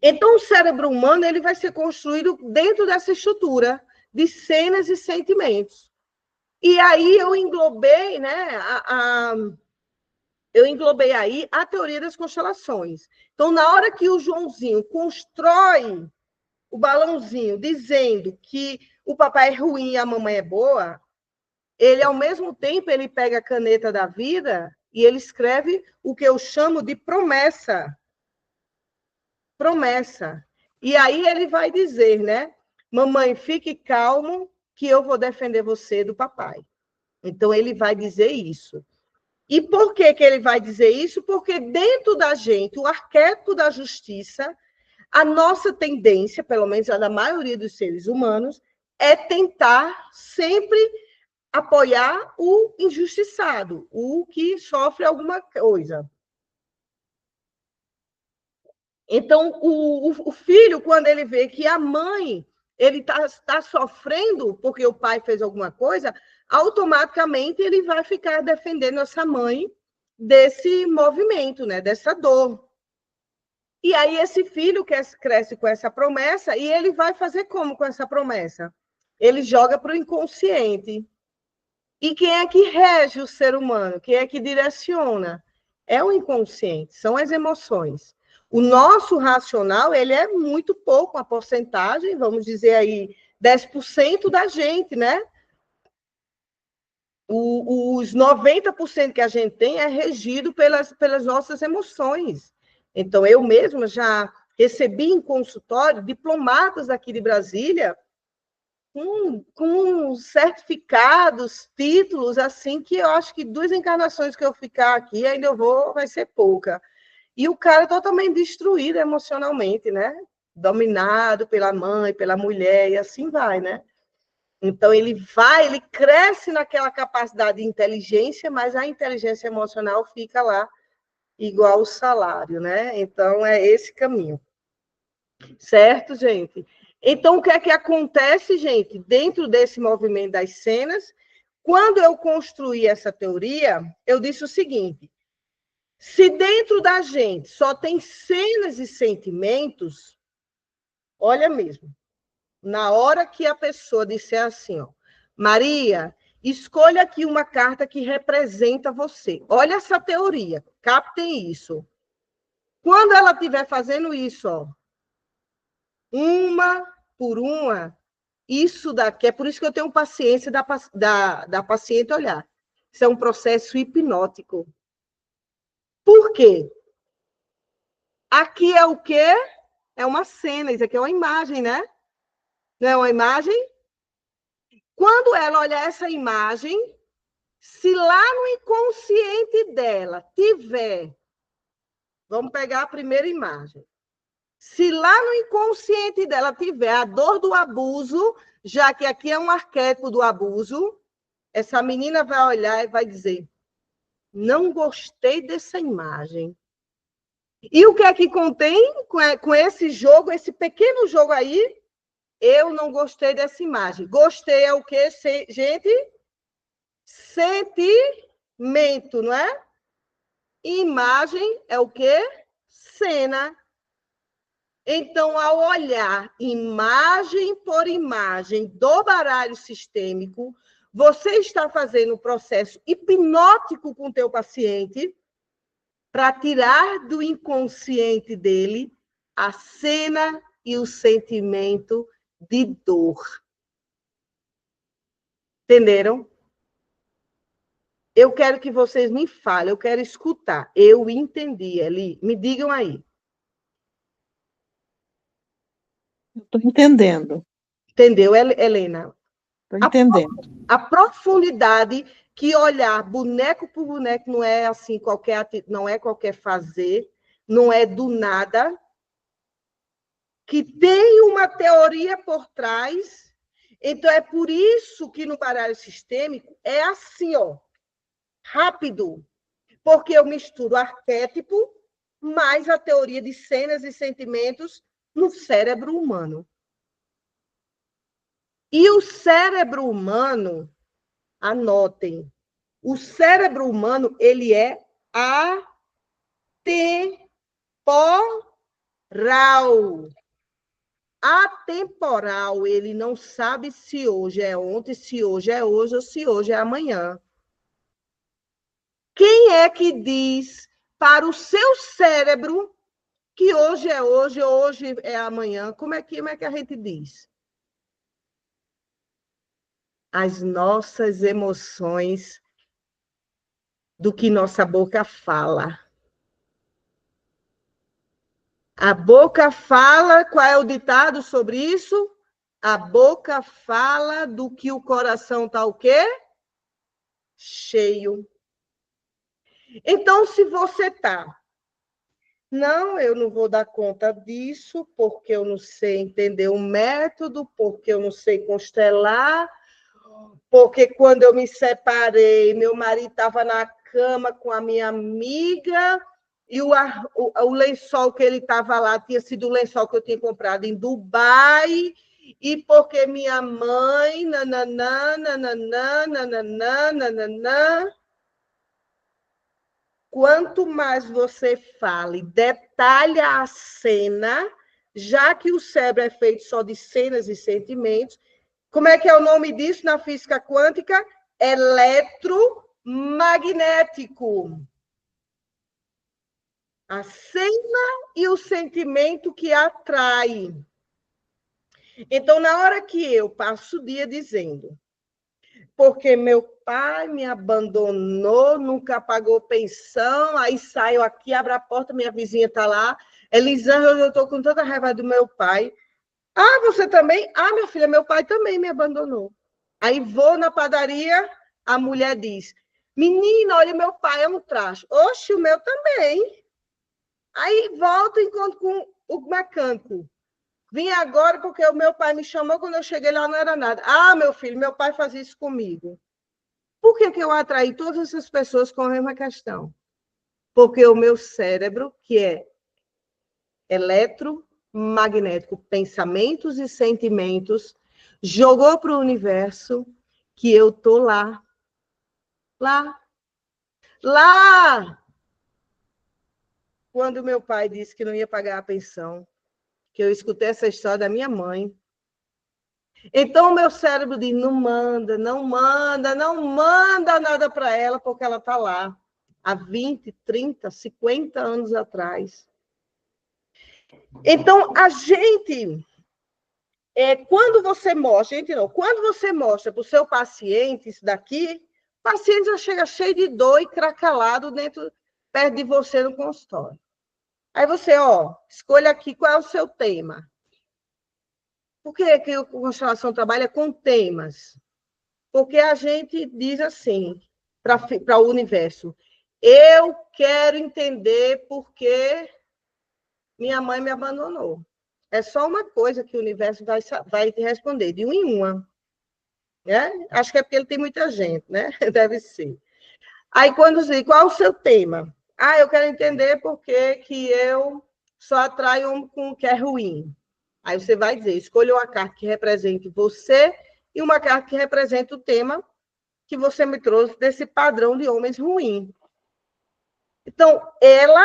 Então, o cérebro humano ele vai ser construído dentro dessa estrutura de cenas e sentimentos. E aí eu englobei, né, eu englobei aí a teoria das constelações. Então, na hora que o Joãozinho constrói o balãozinho dizendo que o papai é ruim e a mamãe é boa, ele, ao mesmo tempo, ele pega a caneta da vida e ele escreve o que eu chamo de promessa. Promessa. E aí ele vai dizer, né? Mamãe, fique calmo que eu vou defender você do papai. Então, ele vai dizer isso. E por que ele vai dizer isso? Porque dentro da gente, o arquétipo da justiça, a nossa tendência, pelo menos a da maioria dos seres humanos, é tentar sempre apoiar o injustiçado, o que sofre alguma coisa. Então, o filho, quando ele vê que a mãe ele tá sofrendo porque o pai fez alguma coisa, automaticamente ele vai ficar defendendo essa mãe desse movimento, né, dessa dor. E aí esse filho cresce com essa promessa e ele vai fazer como com essa promessa? Ele joga para o inconsciente. E quem é que rege o ser humano? Quem é que direciona? É o inconsciente, são as emoções. O nosso racional, ele é muito pouco, a porcentagem, vamos dizer aí, 10% da gente, né? Os 90% que a gente tem é regido pelas nossas emoções. Então, eu mesma já recebi em consultório diplomatas daqui de Brasília com certificados, títulos, assim, que eu acho que 2 encarnações que eu ficar aqui, ainda vai ser pouca. E o cara totalmente destruído emocionalmente, né? Dominado pela mãe, pela mulher, e assim vai, né? Então, ele cresce naquela capacidade de inteligência, mas a inteligência emocional fica lá igual o salário, né? Então, é esse caminho. Certo, gente? Então, o que é que acontece, gente, dentro desse movimento das cenas? Quando eu construí essa teoria, eu disse o seguinte: se dentro da gente só tem cenas e sentimentos, olha mesmo, na hora que a pessoa disser assim, ó, Maria, escolha aqui uma carta que representa você. Olha essa teoria, captem isso. Quando ela estiver fazendo isso, ó, uma por uma, isso daqui, é por isso que eu tenho paciência da paciente olhar. Isso é um processo hipnótico. Por quê? Aqui é o quê? É uma cena, isso aqui é uma imagem, né? Não é uma imagem? Quando ela olhar essa imagem, se lá no inconsciente dela tiver, vamos pegar a primeira imagem, se lá no inconsciente dela tiver a dor do abuso, já que aqui é um arquétipo do abuso, essa menina vai olhar e vai dizer, não gostei dessa imagem. E o que é que contém com esse jogo, esse pequeno jogo aí? Eu não gostei dessa imagem. Gostei é o quê, gente? Sentimento, não é? Imagem é o quê? Cena. Então, ao olhar imagem por imagem do baralho sistêmico, você está fazendo um processo hipnótico com o teu paciente para tirar do inconsciente dele a cena e o sentimento de dor. Entenderam? Eu quero que vocês me falem, eu quero escutar. Eu entendi, Eli. Me digam aí. Estou entendendo. Entendeu, Helena? Estou entendendo. A profundidade que olhar boneco por boneco não é assim não é qualquer fazer, não é do nada, que tem uma teoria por trás. Então é por isso que no baralho sistêmico é assim, ó, rápido, porque eu misturo arquétipo mais a teoria de cenas e sentimentos no cérebro humano. E o cérebro humano, anotem, o cérebro humano, ele é atemporal. Atemporal, ele não sabe se hoje é ontem, se hoje é hoje ou se hoje é amanhã. Quem é que diz para o seu cérebro que hoje é hoje, hoje é amanhã? Como é que a gente diz? As nossas emoções do que nossa boca fala. A boca fala, qual é o ditado sobre isso? A boca fala do que o coração está o quê? Cheio. Então, se você está, não, eu não vou dar conta disso, porque eu não sei entender o método, porque eu não sei constelar, porque quando eu me separei, meu marido estava na cama com a minha amiga, e o lençol que ele estava lá tinha sido o lençol que eu tinha comprado em Dubai, e porque minha mãe, nananã, nananã, nananã, nananã. Quanto mais você fala e detalha a cena, já que o cérebro é feito só de cenas e sentimentos, como é que é o nome disso na física quântica? Eletromagnético. A cena e o sentimento que atrai. Então, na hora que eu passo o dia dizendo, porque meu pai me abandonou, nunca pagou pensão, aí saio aqui, abro a porta, minha vizinha está lá, Elisângela, eu estou com tanta raiva do meu pai. Ah, você também? Ah, minha filha, meu pai também me abandonou. Aí vou na padaria, a mulher diz, menina, olha, meu pai é um traste. Oxe, o meu também. Aí volto e encontro com o mecânico. Vim agora porque o meu pai me chamou, quando eu cheguei lá não era nada. Ah, meu filho, meu pai fazia isso comigo. Por que eu atraí todas essas pessoas com a mesma questão? Porque o meu cérebro, que é eletromagnético, pensamentos e sentimentos, jogou para o universo que eu tô lá. Lá. Lá! Quando meu pai disse que não ia pagar a pensão, que eu escutei essa história da minha mãe. Então, o meu cérebro diz, não manda, não manda, não manda nada para ela, porque ela está lá, há 20, 30, 50 anos atrás. Então, a gente, quando você mostra, gente não, quando você mostra para o seu paciente isso daqui, o paciente já chega cheio de dor e cracalado perto de você no consultório. Aí você, escolha aqui qual é o seu tema. Por que a constelação trabalha com temas? Porque a gente diz assim para o universo, eu quero entender por que minha mãe me abandonou. É só uma coisa que o universo vai te responder, de uma em uma. Né? Acho que é porque ele tem muita gente, né? Deve ser. Aí, quando diz, qual é o seu tema? Ah, eu quero entender por que eu só atraio um com o que é ruim. Aí você vai dizer, escolha uma carta que represente você e uma carta que represente o tema que você me trouxe desse padrão de homens ruins. Então, ela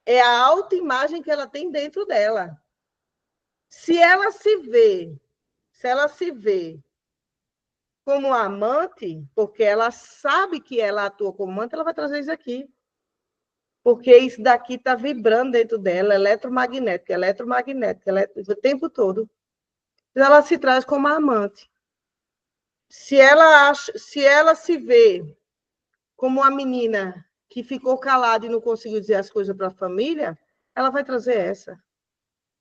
é a autoimagem que ela tem dentro dela. Se ela se vê como amante, porque ela sabe que ela atua como amante, ela vai trazer isso aqui. Porque isso daqui está vibrando dentro dela, eletromagnética, o tempo todo. Ela se traz como amante. Se ela se vê como a menina que ficou calada e não conseguiu dizer as coisas para a família, ela vai trazer essa.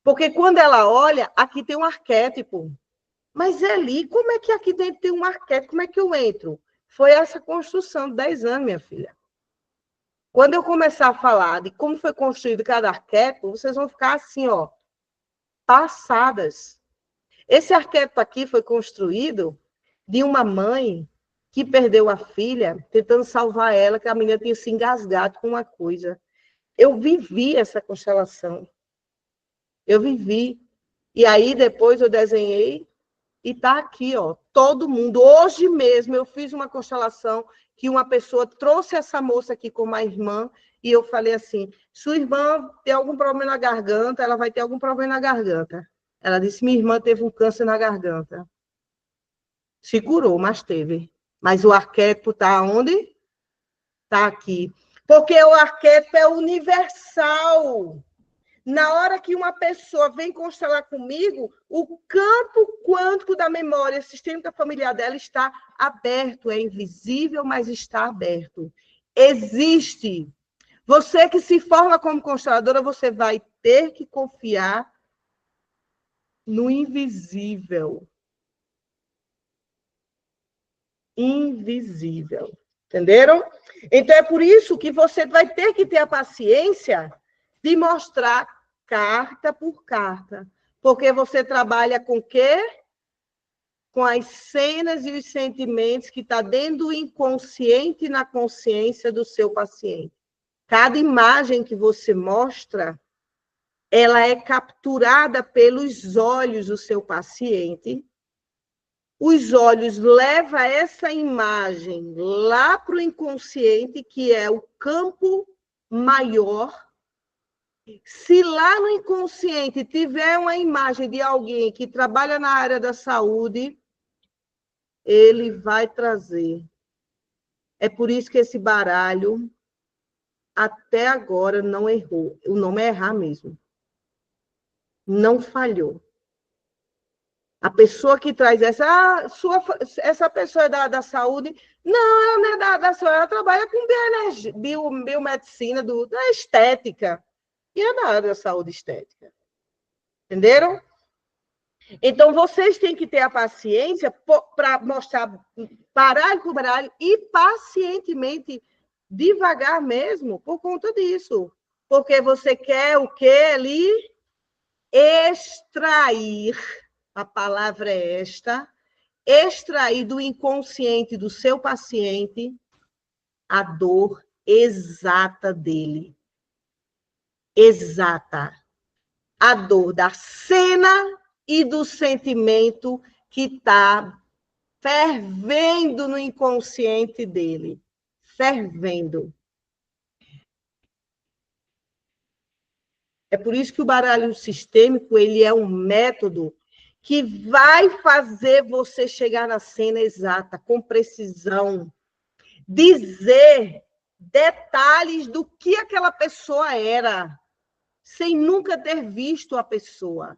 Porque quando ela olha, aqui tem um arquétipo. Mas ali, como é que aqui dentro tem um arquétipo? Como é que eu entro? Foi essa construção de 10 anos, minha filha. Quando eu começar a falar de como foi construído cada arquétipo, vocês vão ficar assim, passadas. Esse arquétipo aqui foi construído de uma mãe que perdeu a filha, tentando salvar ela, que a menina tinha se engasgado com uma coisa. Eu vivi essa constelação. Eu vivi. E aí, depois, eu desenhei e está aqui, todo mundo. Hoje mesmo, eu fiz uma constelação que uma pessoa trouxe essa moça aqui como a irmã, e eu falei assim, sua irmã tem algum problema na garganta, ela vai ter algum problema na garganta. Ela disse, minha irmã teve um câncer na garganta. Se curou, mas teve. Mas o arquétipo está onde? Está aqui. Porque o arquétipo é universal. Na hora que uma pessoa vem constelar comigo, o campo quântico da memória sistêmica familiar dela está aberto. É invisível, mas está aberto. Existe. Você que se forma como consteladora, você vai ter que confiar no invisível. Invisível. Entenderam? Então, é por isso que você vai ter que ter a paciência de mostrar carta por carta. Porque você trabalha com o quê? Com as cenas e os sentimentos que estão dentro do inconsciente e na consciência do seu paciente. Cada imagem que você mostra, ela é capturada pelos olhos do seu paciente. Os olhos levam essa imagem lá para o inconsciente, que é o campo maior. Se lá no inconsciente tiver uma imagem de alguém que trabalha na área da saúde, ele vai trazer. É por isso que esse baralho, até agora, não errou. O nome é errar mesmo. Não falhou. A pessoa que traz essa pessoa é da saúde. Não, ela não é da saúde, ela trabalha com biomedicina, da estética. E é na área da saúde estética. Entenderam? Então, vocês têm que ter a paciência para mostrar baralho por baralho e pacientemente, devagar mesmo, por conta disso. Porque você quer o quê ali? Extrair, a palavra é esta, extrair do inconsciente do seu paciente a dor exata dele. Exata. A dor da cena e do sentimento que está fervendo no inconsciente dele. Fervendo. É por isso que o baralho sistêmico ele é um método que vai fazer você chegar na cena exata, com precisão, dizer detalhes do que aquela pessoa era, sem nunca ter visto a pessoa.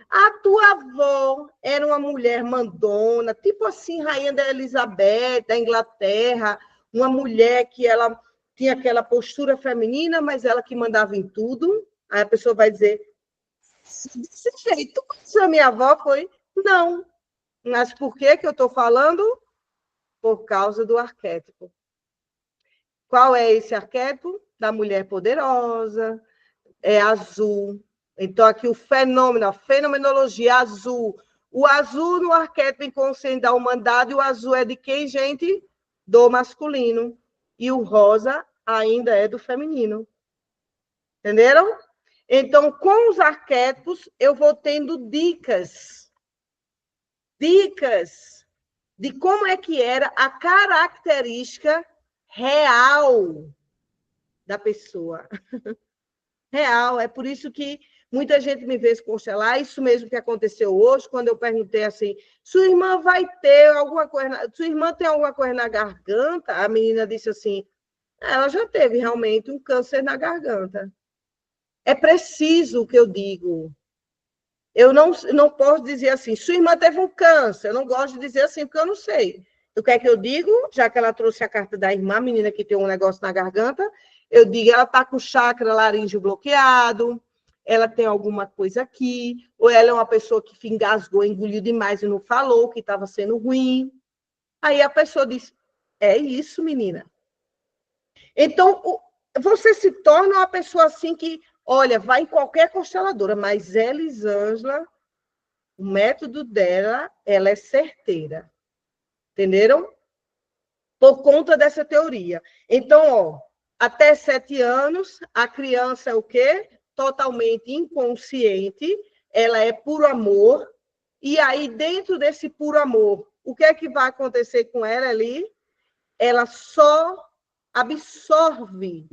A tua avó era uma mulher mandona, tipo assim, Rainha da Elizabeth, da Inglaterra, uma mulher que ela tinha aquela postura feminina, mas ela que mandava em tudo. Aí a pessoa vai dizer, desse jeito, tu conheceu a minha avó? Foi, não. Mas por que eu estou falando? Por causa do arquétipo. Qual é esse arquétipo? Da mulher poderosa, é azul. Então, aqui o fenômeno, a fenomenologia azul. O azul no arquétipo inconsciente da humanidade, o azul é de quem, gente? Do masculino. E o rosa ainda é do feminino. Entenderam? Então, com os arquétipos, eu vou tendo dicas. Dicas de como é que era a característica real da pessoa. Real. É por isso que muita gente me vê constelar. Isso mesmo que aconteceu hoje, quando eu perguntei assim, sua irmã vai ter alguma coisa... Sua irmã tem alguma coisa na garganta? A menina disse assim, ela já teve realmente um câncer na garganta. É preciso o que eu digo. Eu não posso dizer assim, sua irmã teve um câncer. Eu não gosto de dizer assim, porque eu não sei. O que é que eu digo? Já que ela trouxe a carta da irmã, a menina que tem um negócio na garganta, eu digo, ela está com o chakra laríngeo bloqueado, ela tem alguma coisa aqui, ou ela é uma pessoa que engasgou, engoliu demais e não falou, que estava sendo ruim. Aí a pessoa diz, é isso, menina. Então, você se torna uma pessoa assim que, olha, vai em qualquer consteladora, mas Elisângela, o método dela, ela é certeira. Entenderam? Por conta dessa teoria. Então, ó, até 7 anos, a criança é o quê? Totalmente inconsciente, ela é puro amor, e aí, dentro desse puro amor, o que é que vai acontecer com ela ali? Ela só absorve,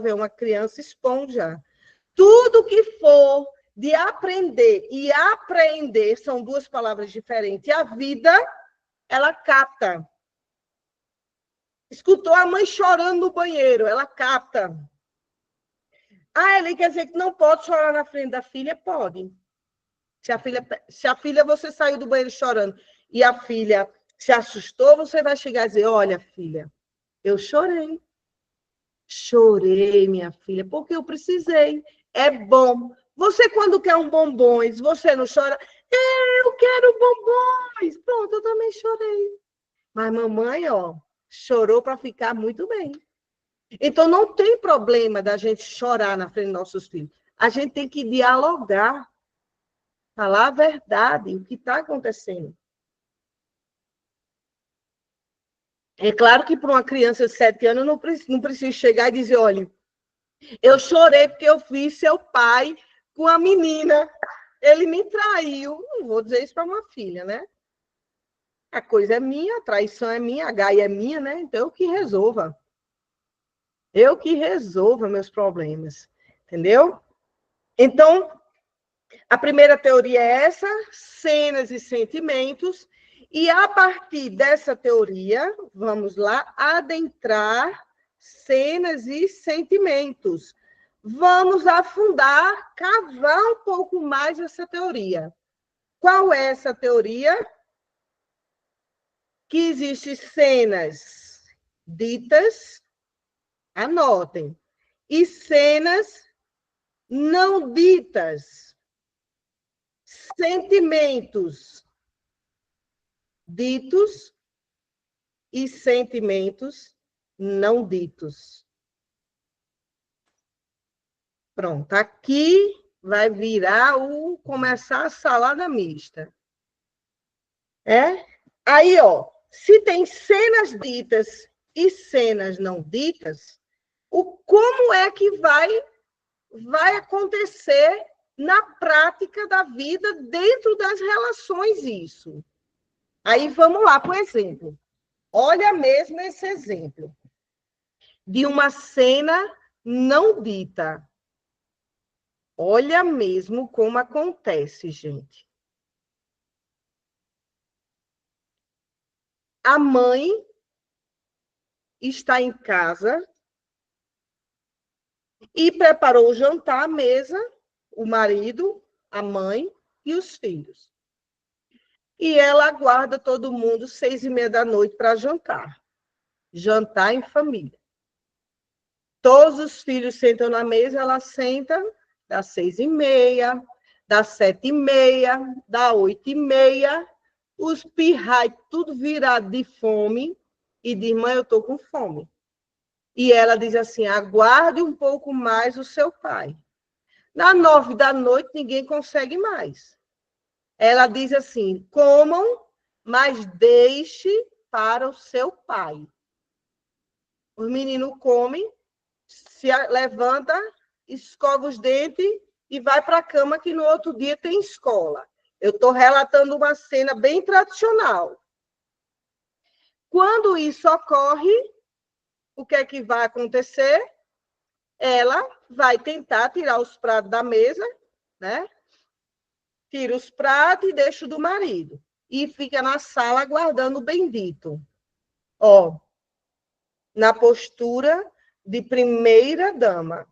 é uma criança esponja. Tudo que for de aprender e apreender, são duas palavras diferentes, a vida, ela capta. Escutou a mãe chorando no banheiro, ela capta. Ah, ele quer dizer que não pode chorar na frente da filha? Pode. Se a filha você saiu do banheiro chorando e a filha se assustou, você vai chegar e dizer, olha, filha, eu chorei. Chorei, minha filha, porque eu precisei. É bom. Você, quando quer um bombons, você não chora? Eu quero bombons. Pronto, eu também chorei. Mas mamãe, ó, chorou para ficar muito bem. Então, não tem problema da gente chorar na frente dos nossos filhos. A gente tem que dialogar, falar a verdade, o que está acontecendo. É claro que para uma criança de 7 anos, não preciso chegar e dizer, olha, eu chorei porque eu vi seu pai com a menina, ele me traiu. Não vou dizer isso para uma filha, né? A coisa é minha, a traição é minha, a gaia é minha, né? Então, eu que resolva. Eu que resolva meus problemas, entendeu? Então, a primeira teoria é essa, cenas e sentimentos, e a partir dessa teoria, vamos lá, adentrar cenas e sentimentos. Vamos afundar, cavar um pouco mais essa teoria. Qual é essa teoria? Que existem cenas ditas, anotem, e cenas não ditas. Sentimentos ditos e sentimentos não ditos. Pronto, aqui vai virar começar a salada mista. Aí, ó, se tem cenas ditas e cenas não ditas, como é que vai acontecer na prática da vida dentro das relações isso? Aí vamos lá para o exemplo. Olha mesmo esse exemplo de uma cena não dita. Olha mesmo como acontece, gente. A mãe está em casa e preparou o jantar à mesa, o marido, a mãe e os filhos. E ela aguarda todo mundo 6h30 para jantar. Jantar em família. Todos os filhos sentam na mesa, ela senta das 6h30, das 7h30, das 8h30, os pirrai tudo virado de fome, e diz, mãe, eu estou com fome. E ela diz assim, aguarde um pouco mais o seu pai. Na 9h, ninguém consegue mais. Ela diz assim, comam, mas deixe para o seu pai. Os meninos comem, se levanta, escova os dentes e vai para a cama, que no outro dia tem escola. Eu estou relatando uma cena bem tradicional. Quando isso ocorre, o que é que vai acontecer? Ela vai tentar tirar os pratos da mesa, né? Tira os pratos e deixa o do marido. E fica na sala aguardando o bendito. Ó, na postura de primeira dama.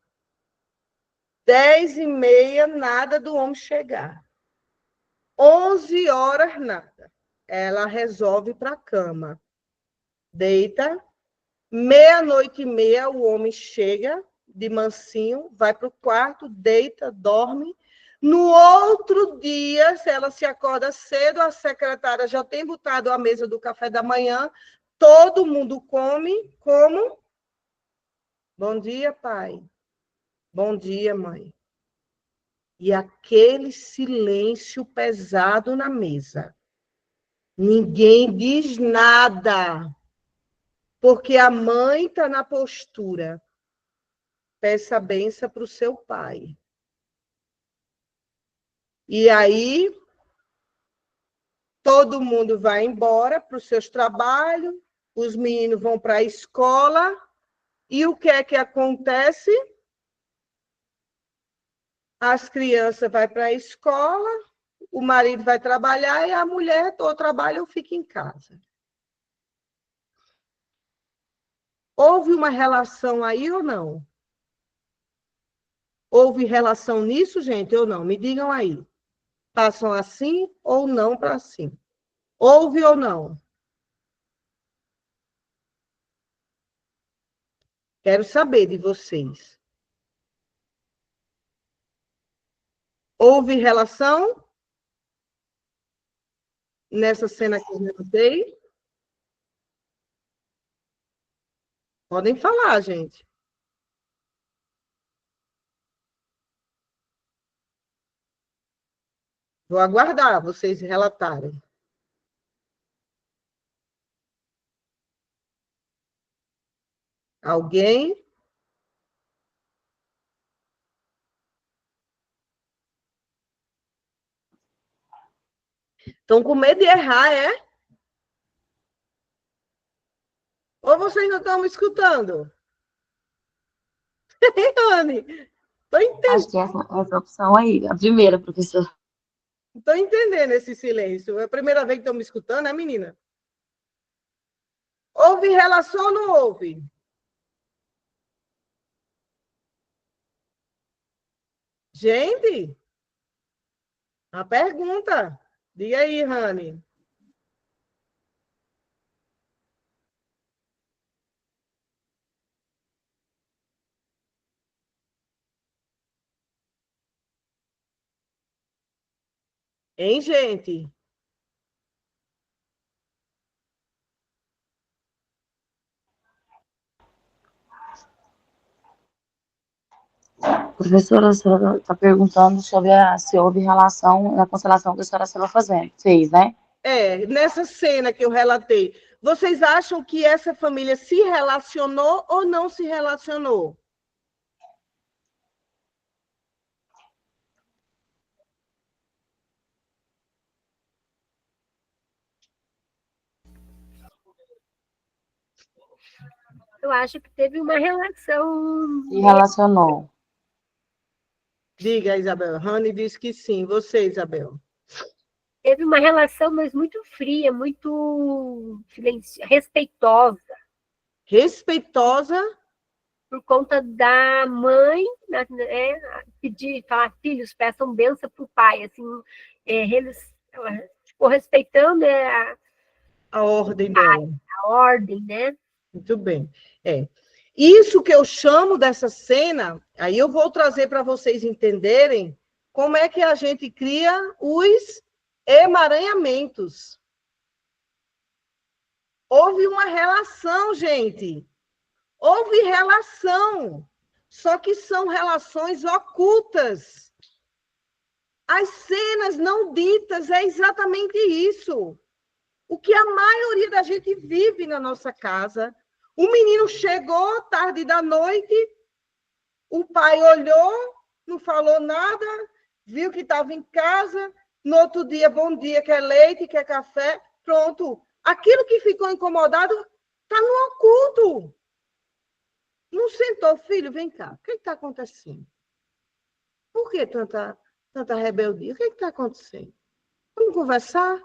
10h30, nada do homem chegar. 11h, nada. Ela resolve ir para a cama. Deita. 00:30, o homem chega de mansinho, vai para o quarto, deita, dorme. No outro dia, se ela se acorda cedo, a secretária já tem botado a mesa do café da manhã, todo mundo come, como? Bom dia, pai. Bom dia, mãe. E aquele silêncio pesado na mesa. Ninguém diz nada, porque a mãe está na postura. Peça a benção para o seu pai. E aí, todo mundo vai embora para os seus trabalhos, os meninos vão para a escola, e o que é que acontece? As crianças vão para a escola, o marido vai trabalhar e a mulher ou trabalha ou fica em casa. Houve uma relação aí ou não? Houve relação nisso, gente, ou não? Me digam aí. Passam assim ou não para assim? Houve ou não? Quero saber de vocês. Houve relação nessa cena que eu relatei? Podem falar, gente. Vou aguardar vocês relatarem. Alguém? Estão com medo de errar, é? Ou vocês não estão me escutando? Anne, estou Acho entendendo. que essa opção aí, a primeira, professor. Estou entendendo esse silêncio. É a primeira vez que estão me escutando, é, menina? Houve relação ou não houve? Gente, a pergunta. Diga aí, Rani. Hein, gente? Professora, a senhora está perguntando sobre se houve relação na constelação que a senhora estava fazendo. Fez, né? Nessa cena que eu relatei, vocês acham que essa família se relacionou ou não se relacionou? Eu acho que teve uma relação. Se relacionou. Diga, Isabel. Rani disse que sim. Você, Isabel? Teve uma relação, mas muito fria, muito respeitosa. Respeitosa? Por conta da mãe, né, pedir, falar, filhos, peçam bênção para o pai. Assim, ela ficou respeitando A ordem dela. a ordem, né? Muito bem. Isso que eu chamo dessa cena, aí eu vou trazer para vocês entenderem como é que a gente cria os emaranhamentos. Houve uma relação, gente. Houve relação. Só que são relações ocultas. As cenas não ditas é exatamente isso. O que a maioria da gente vive na nossa casa. O menino chegou tarde da noite, o pai olhou, não falou nada, viu que estava em casa, no outro dia, bom dia, quer leite, quer café, pronto. Aquilo que ficou incomodado está no oculto. Não sentou, filho, vem cá, o que está acontecendo? Por que tanta rebeldia? O que está acontecendo? Vamos conversar?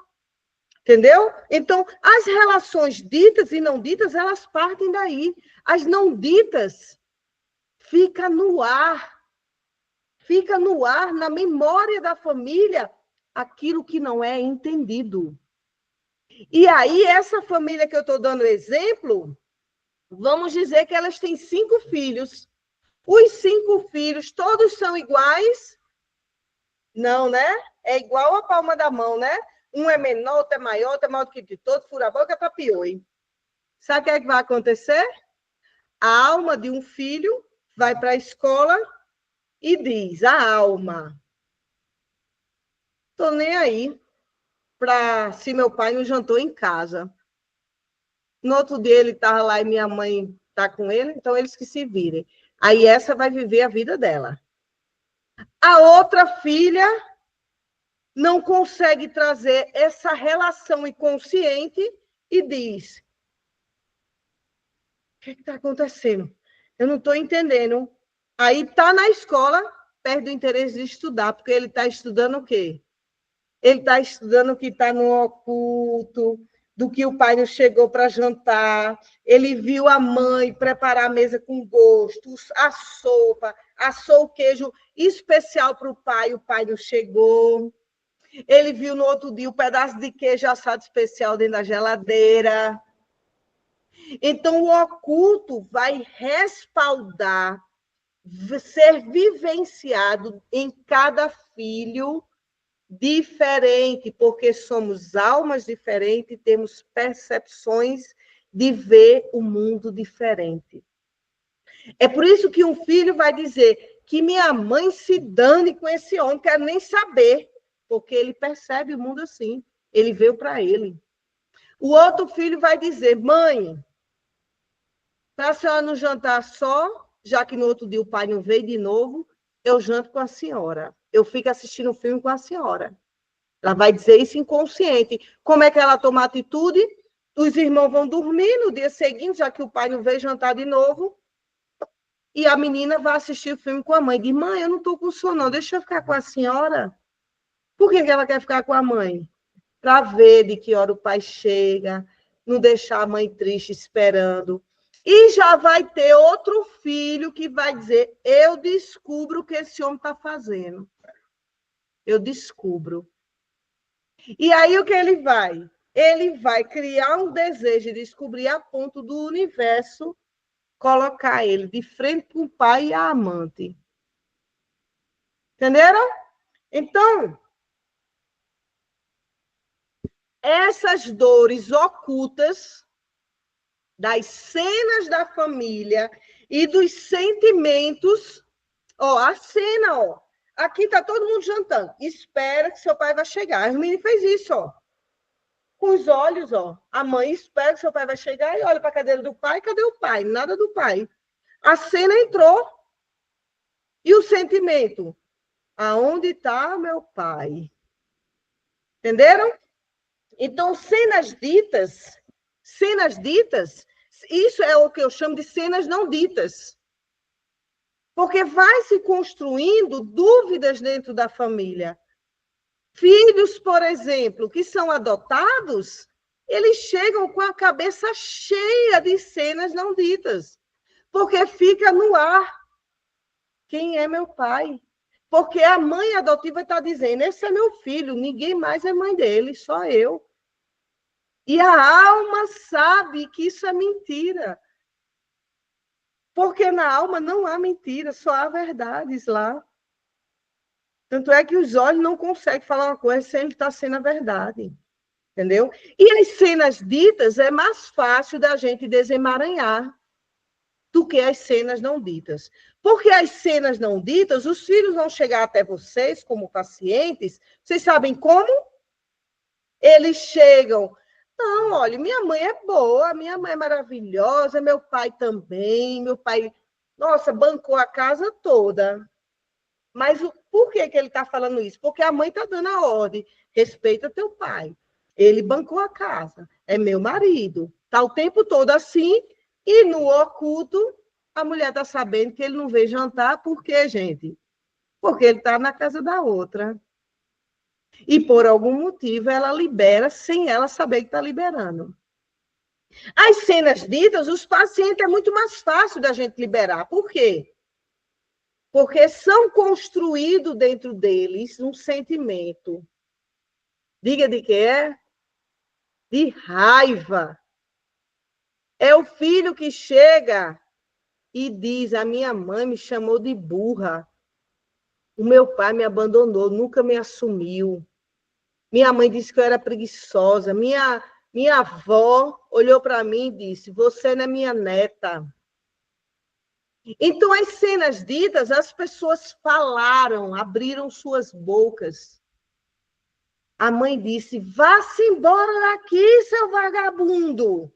Entendeu? Então, as relações ditas e não ditas, elas partem daí. As não ditas fica no ar, na memória da família, aquilo que não é entendido. E aí, essa família que eu estou dando exemplo, vamos dizer que elas têm 5 filhos. Os 5 filhos, todos são iguais? Não, né? É igual a palma da mão, né? Um é menor, outro é maior, outro é maior do que de todo, fura a boca, tapioi. Sabe o que é que vai acontecer? A alma de um filho vai para a escola e diz, a alma, estou nem aí para se meu pai não jantou em casa. No outro dia ele estava lá e minha mãe está com ele, então eles que se virem. Aí essa vai viver a vida dela. A outra filha não consegue trazer essa relação inconsciente e diz, o que está acontecendo? Eu não estou entendendo. Aí está na escola, perde o interesse de estudar, porque ele está estudando o quê? Ele está estudando o que está no oculto, do que o pai não chegou para jantar, ele viu a mãe preparar a mesa com gosto, a sopa, assou o queijo especial para o pai não chegou. Ele viu no outro dia o pedaço de queijo assado especial dentro da geladeira. Então, o oculto vai respaldar, ser vivenciado em cada filho diferente, porque somos almas diferentes e temos percepções de ver o mundo diferente. É por isso que um filho vai dizer que minha mãe se dane com esse homem, não quero nem saber, porque ele percebe o mundo assim, ele veio para ele. O outro filho vai dizer, mãe, para a senhora não jantar só, já que no outro dia o pai não veio de novo, eu janto com a senhora. Eu fico assistindo o filme com a senhora. Ela vai dizer isso inconsciente. Como é que ela toma atitude? Os irmãos vão dormir no dia seguinte, já que o pai não veio jantar de novo, e a menina vai assistir o filme com a mãe. Diz, mãe, eu não estou com sono, não. Deixa eu ficar com a senhora. Por que ela quer ficar com a mãe? Para ver de que hora o pai chega, não deixar a mãe triste esperando. E já vai ter outro filho que vai dizer, eu descubro o que esse homem está fazendo. Eu descubro. E aí o que ele vai? Ele vai criar um desejo de descobrir a ponto do universo colocar ele de frente com o pai e a amante. Entenderam? Então, essas dores ocultas das cenas da família e dos sentimentos. Ó, a cena, ó. Aqui tá todo mundo jantando. Espera que seu pai vai chegar. A Hermine fez isso, ó. Com os olhos, ó. A mãe espera que seu pai vai chegar e olha para a cadeira do pai. Cadê o pai? Nada do pai. A cena entrou. E o sentimento? Aonde está meu pai? Entenderam? Então, cenas ditas, isso é o que eu chamo de cenas não ditas. Porque vai se construindo dúvidas dentro da família. Filhos, por exemplo, que são adotados, eles chegam com a cabeça cheia de cenas não ditas. Porque fica no ar. Quem é meu pai? Porque a mãe adotiva está dizendo, esse é meu filho, ninguém mais é mãe dele, só eu. E a alma sabe que isso é mentira. Porque na alma não há mentira, só há verdades lá. Tanto é que os olhos não conseguem falar uma coisa sem ele estar sendo a verdade. Entendeu? E as cenas ditas é mais fácil da gente desemaranhar do que as cenas não ditas. Porque as cenas não ditas, os filhos vão chegar até vocês como pacientes, vocês sabem como? Eles chegam, não, olha, minha mãe é boa, minha mãe é maravilhosa, meu pai também, meu pai, nossa, bancou a casa toda. Mas por que ele está falando isso? Porque a mãe está dando a ordem, respeita teu pai, ele bancou a casa, é meu marido, está o tempo todo assim, e no oculto, a mulher está sabendo que ele não veio jantar, por quê, gente? Porque ele está na casa da outra. E, por algum motivo, ela libera sem ela saber que está liberando. As cenas ditas, os pacientes é muito mais fácil da gente liberar. Por quê? Porque são construídos dentro deles um sentimento. Diga de que é? De raiva. É o filho que chega e diz, a minha mãe me chamou de burra. O meu pai me abandonou, nunca me assumiu. Minha mãe disse que eu era preguiçosa. Minha avó olhou para mim e disse, você não é minha neta. Então, as cenas ditas, as pessoas falaram, abriram suas bocas. A mãe disse, vá-se embora daqui, seu vagabundo.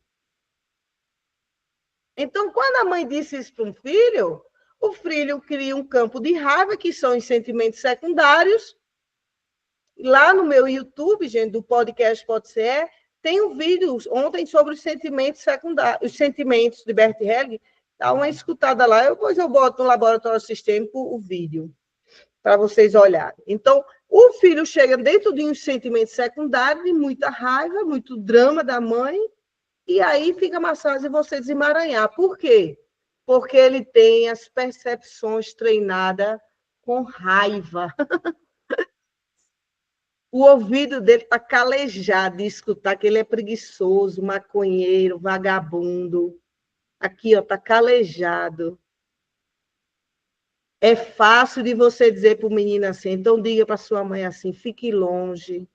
Então, quando a mãe disse isso para um filho, o filho cria um campo de raiva, que são os sentimentos secundários. Lá no meu YouTube, gente, do podcast Pode Ser, tem um vídeo ontem sobre os sentimentos secundários, os sentimentos de Bert Helling. Dá uma escutada lá, depois eu boto no Laboratório Sistêmico o vídeo, para vocês olharem. Então, o filho chega dentro de um sentimento secundário, de muita raiva, muito drama da mãe, e aí fica mais fácil você desemaranhar. Por quê? Porque ele tem as percepções treinadas com raiva. O ouvido dele está calejado de escutar que ele é preguiçoso, maconheiro, vagabundo. Aqui, ó, está calejado. É fácil de você dizer para o menino assim, então diga para sua mãe assim, fique longe.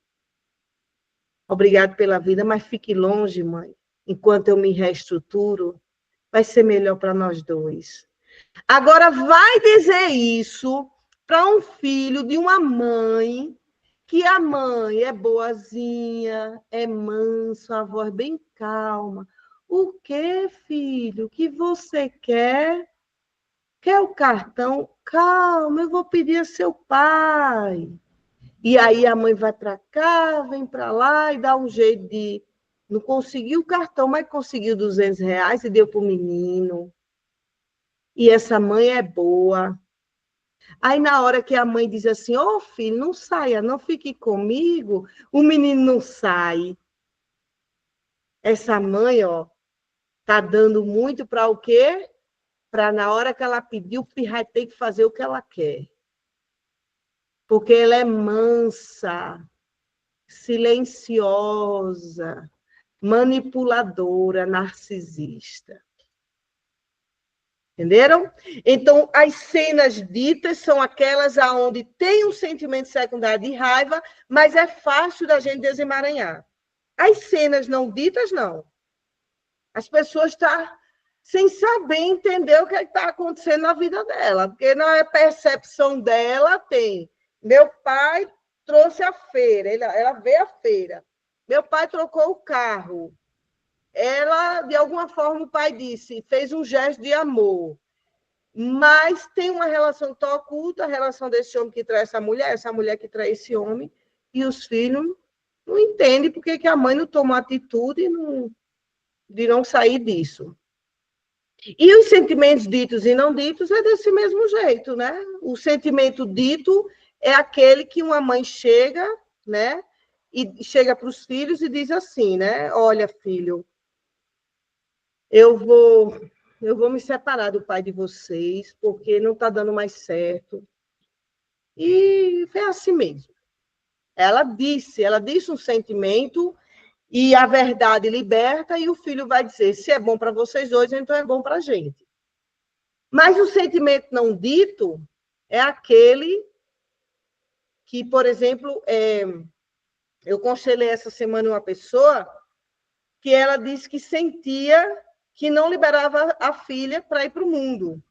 Obrigado pela vida, mas fique longe, mãe. Enquanto eu me reestruturo, vai ser melhor para nós dois. Agora, vai dizer isso para um filho de uma mãe, que a mãe é boazinha, é manso, a voz bem calma. O que, filho? O que você quer? Quer o cartão? Calma, eu vou pedir a seu pai. E aí a mãe vai para cá, vem para lá e dá um jeito de... Não conseguiu o cartão, mas conseguiu R$200 e deu para o menino. E essa mãe é boa. Aí, na hora que a mãe diz assim, ô filho, não saia, não fique comigo, o menino não sai. Essa mãe, ó, tá dando muito para o quê? Para, na hora que ela pediu, o filho vai ter que fazer o que ela quer. Porque ela é mansa, silenciosa, manipuladora, narcisista. Entenderam? Então, as cenas ditas são aquelas onde tem um sentimento secundário de raiva, mas é fácil da gente desemaranhar. As cenas não ditas, não. As pessoas estão sem saber entender o que está acontecendo na vida dela, porque na percepção dela tem, meu pai trouxe a feira, ela vê a feira, meu pai trocou o carro, ela, de alguma forma, o pai disse, fez um gesto de amor, mas tem uma relação tão oculta, a relação desse homem que trai essa mulher que trai esse homem, e os filhos não entendem por que a mãe não tomou atitude de não sair disso. E os sentimentos ditos e não ditos é desse mesmo jeito, né? O sentimento dito é aquele que uma mãe chega, né? E chega para os filhos e diz assim, né? Olha, filho, eu vou me separar do pai de vocês, porque não está dando mais certo. E foi assim mesmo. Ela disse um sentimento e a verdade liberta, e o filho vai dizer, se é bom para vocês dois, então é bom para a gente. Mas o sentimento não dito é aquele que, por exemplo, eu aconselhei essa semana uma pessoa que ela disse que sentia que não liberava a filha para ir para o mundo.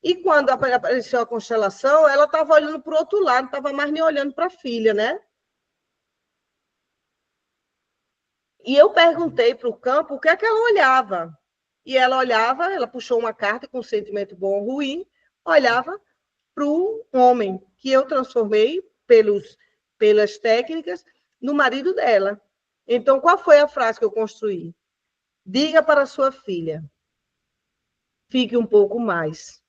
E quando apareceu a constelação, ela estava olhando para o outro lado, não estava mais nem olhando para a filha, né? E eu perguntei para o campo o que é que ela olhava. E ela olhava, ela puxou uma carta com sentimento bom ou ruim, olhava para o homem, que eu transformei pelas técnicas no marido dela. Então, qual foi a frase que eu construí? Diga para a sua filha, fique um pouco mais,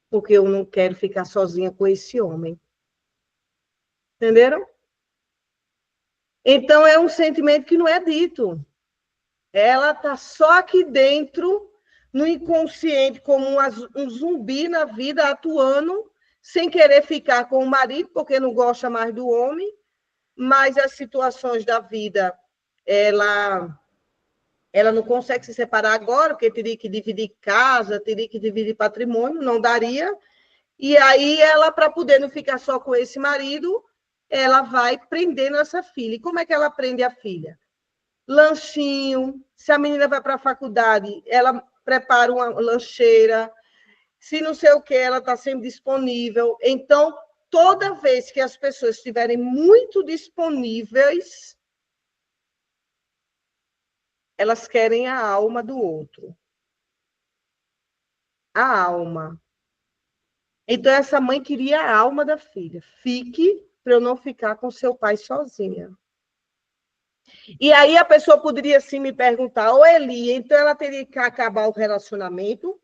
porque eu não quero ficar sozinha com esse homem. Entenderam? Então, é um sentimento que não é dito. Ela está só aqui dentro, no inconsciente, como um zumbi na vida, atuando, sem querer ficar com o marido, porque não gosta mais do homem, mas as situações da vida, ela não consegue se separar agora, porque teria que dividir casa, teria que dividir patrimônio, não daria. E aí, ela, para poder não ficar só com esse marido, ela vai prendendo essa filha. E como é que ela prende a filha? Lanchinho, se a menina vai para a faculdade, ela prepara uma lancheira, se não sei o que, ela está sempre disponível. Então, toda vez que as pessoas estiverem muito disponíveis, elas querem a alma do outro. A alma. Então, essa mãe queria a alma da filha. Fique para eu não ficar com seu pai sozinha. E aí a pessoa poderia sim me perguntar, ô Eli, então ela teria que acabar o relacionamento?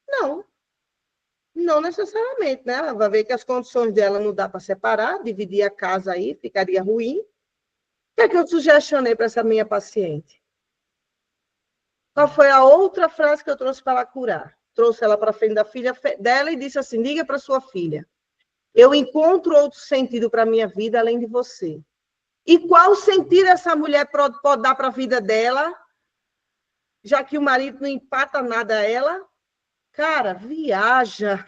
Não. Não necessariamente, né? Ela vai ver que as condições dela não dá para separar, dividir a casa aí, ficaria ruim. O que é que eu sugestionei para essa minha paciente? Qual foi a outra frase que eu trouxe para ela curar? Trouxe ela para frente da filha dela e disse assim, diga para sua filha, eu encontro outro sentido para a minha vida além de você. E qual sentido essa mulher pode dar para a vida dela, já que o marido não empata nada a ela? Cara, viaja,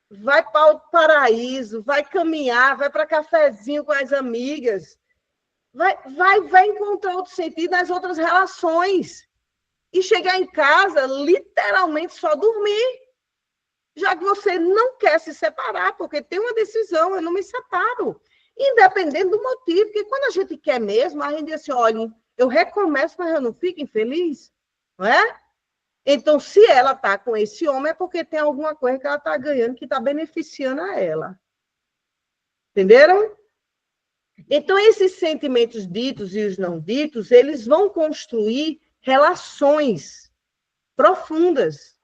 vai para o paraíso, vai caminhar, vai para cafezinho com as amigas, vai encontrar outro sentido nas outras relações. E chegar em casa, literalmente, só dormir. Já que você não quer se separar, porque tem uma decisão, eu não me separo. Independente do motivo, porque quando a gente quer mesmo, a gente diz assim, olha, eu recomeço, mas eu não fico infeliz, não é? Então, se ela está com esse homem, é porque tem alguma coisa que ela está ganhando, que está beneficiando a ela. Entenderam? Então, esses sentimentos ditos e os não ditos, eles vão construir relações profundas.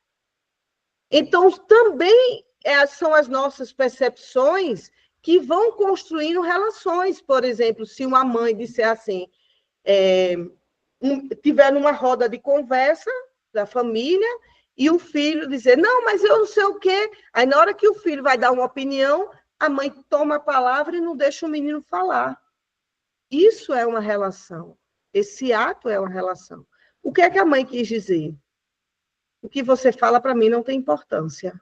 Então, também são as nossas percepções que vão construindo relações. Por exemplo, se uma mãe disser assim, tiver numa roda de conversa da família, e o filho dizer, não, mas eu não sei o quê. Aí, na hora que o filho vai dar uma opinião, a mãe toma a palavra e não deixa o menino falar. Isso é uma relação. Esse ato é uma relação. O que é que a mãe quis dizer? O que você fala para mim não tem importância.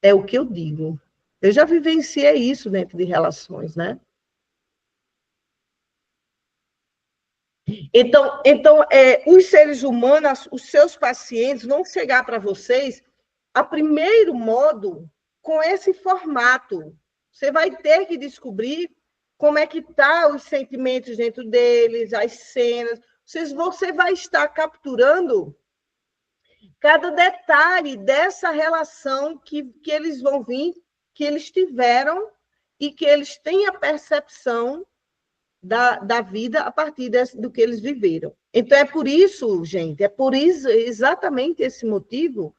É o que eu digo. Eu já vivenciei isso dentro de relações, né? Então, os seres humanos, os seus pacientes, vão chegar para vocês, a primeiro modo, com esse formato. Você vai ter que descobrir como é que estão os sentimentos dentro deles, as cenas. Você vai estar capturando cada detalhe dessa relação que eles vão vir, que eles tiveram e que eles têm a percepção da vida a partir do que eles viveram. Então, é por isso, gente, exatamente esse motivo,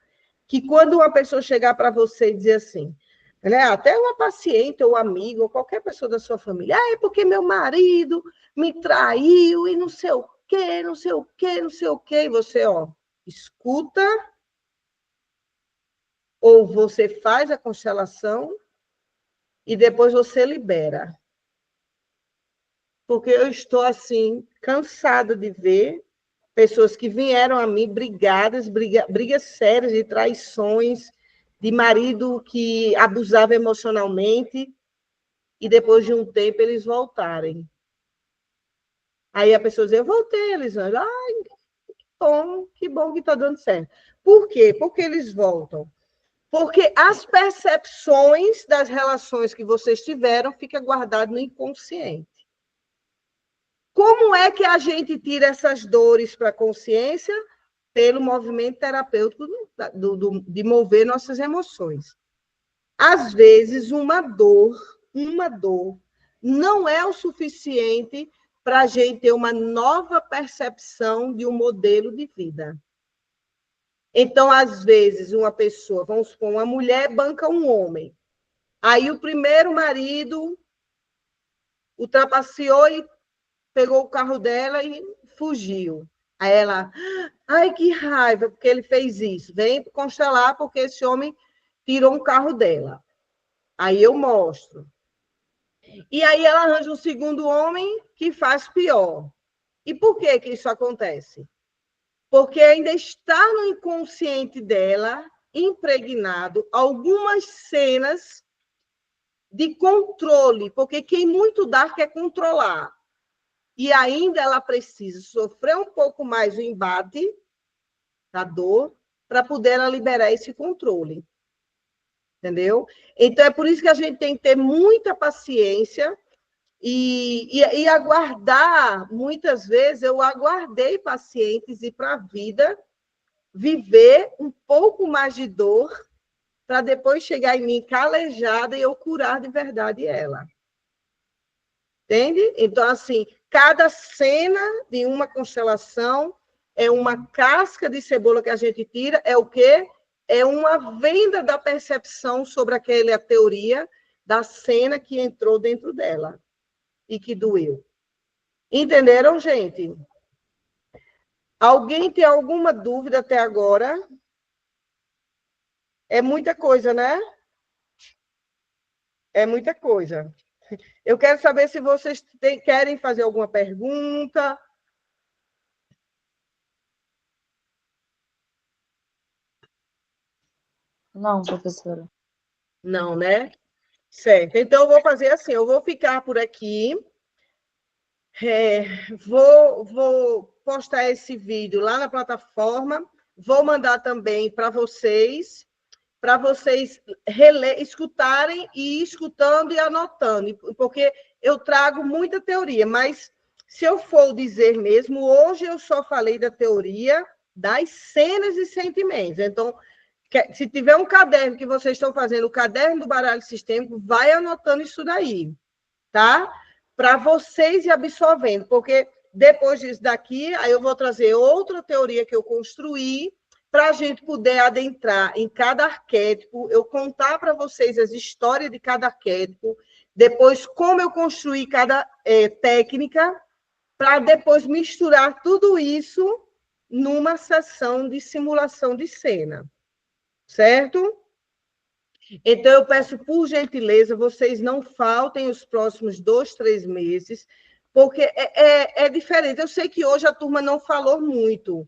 que quando uma pessoa chegar para você e dizer assim, né, até uma paciente ou amigo, ou qualquer pessoa da sua família, é porque meu marido me traiu e não sei o quê, não sei o quê, não sei o quê, e você, escuta, ou você faz a constelação e depois você libera. Porque eu estou, assim, cansada de ver pessoas que vieram a mim brigadas, brigas sérias de traições, de marido que abusava emocionalmente, e depois de um tempo eles voltarem. Aí a pessoa diz, eu voltei, Elisângela. Ai, que bom que está dando certo. Por quê? Porque eles voltam. Porque as percepções das relações que vocês tiveram ficam guardadas no inconsciente. Como é que a gente tira essas dores para a consciência? Pelo movimento terapêutico de mover nossas emoções. Às vezes, uma dor não é o suficiente para a gente ter uma nova percepção de um modelo de vida. Então, às vezes, uma pessoa, vamos supor, uma mulher banca um homem. Aí o primeiro marido o trapaceou e pegou o carro dela e fugiu. Aí ela, ai, que raiva, porque ele fez isso. Vem constelar porque esse homem tirou um carro dela. Aí eu mostro. E aí ela arranja um segundo homem que faz pior. E por que isso acontece? Porque ainda está no inconsciente dela, impregnado, algumas cenas de controle, porque quem muito dá quer controlar. E ainda ela precisa sofrer um pouco mais o embate da dor para poder ela liberar esse controle. Entendeu? Então, é por isso que a gente tem que ter muita paciência e aguardar. Muitas vezes, eu aguardei pacientes ir para a vida, viver um pouco mais de dor, para depois chegar em mim calejada e eu curar de verdade ela. Entende? Então, assim, cada cena de uma constelação é uma casca de cebola que a gente tira, é o quê? É uma venda da percepção sobre aquela teoria da cena que entrou dentro dela e que doeu. Entenderam, gente? Alguém tem alguma dúvida até agora? É muita coisa, né? É muita coisa. Eu quero saber se vocês querem fazer alguma pergunta. Não, professora. Não, né? Certo. Então, eu vou fazer assim, eu vou ficar por aqui. Vou postar esse vídeo lá na plataforma. Vou mandar também para vocês escutarem e escutando e anotando, porque eu trago muita teoria, mas se eu for dizer mesmo, hoje eu só falei da teoria das cenas e sentimentos. Então, se tiver um caderno que vocês estão fazendo, o caderno do baralho sistêmico, vai anotando isso daí, tá? Para vocês ir absorvendo, porque depois disso daqui, aí eu vou trazer outra teoria que eu construí, para a gente poder adentrar em cada arquétipo, eu contar para vocês as histórias de cada arquétipo, depois como eu construí cada técnica, para depois misturar tudo isso numa sessão de simulação de cena. Certo? Então, eu peço, por gentileza, vocês não faltem os próximos 2, 3 meses, porque é diferente. Eu sei que hoje a turma não falou muito.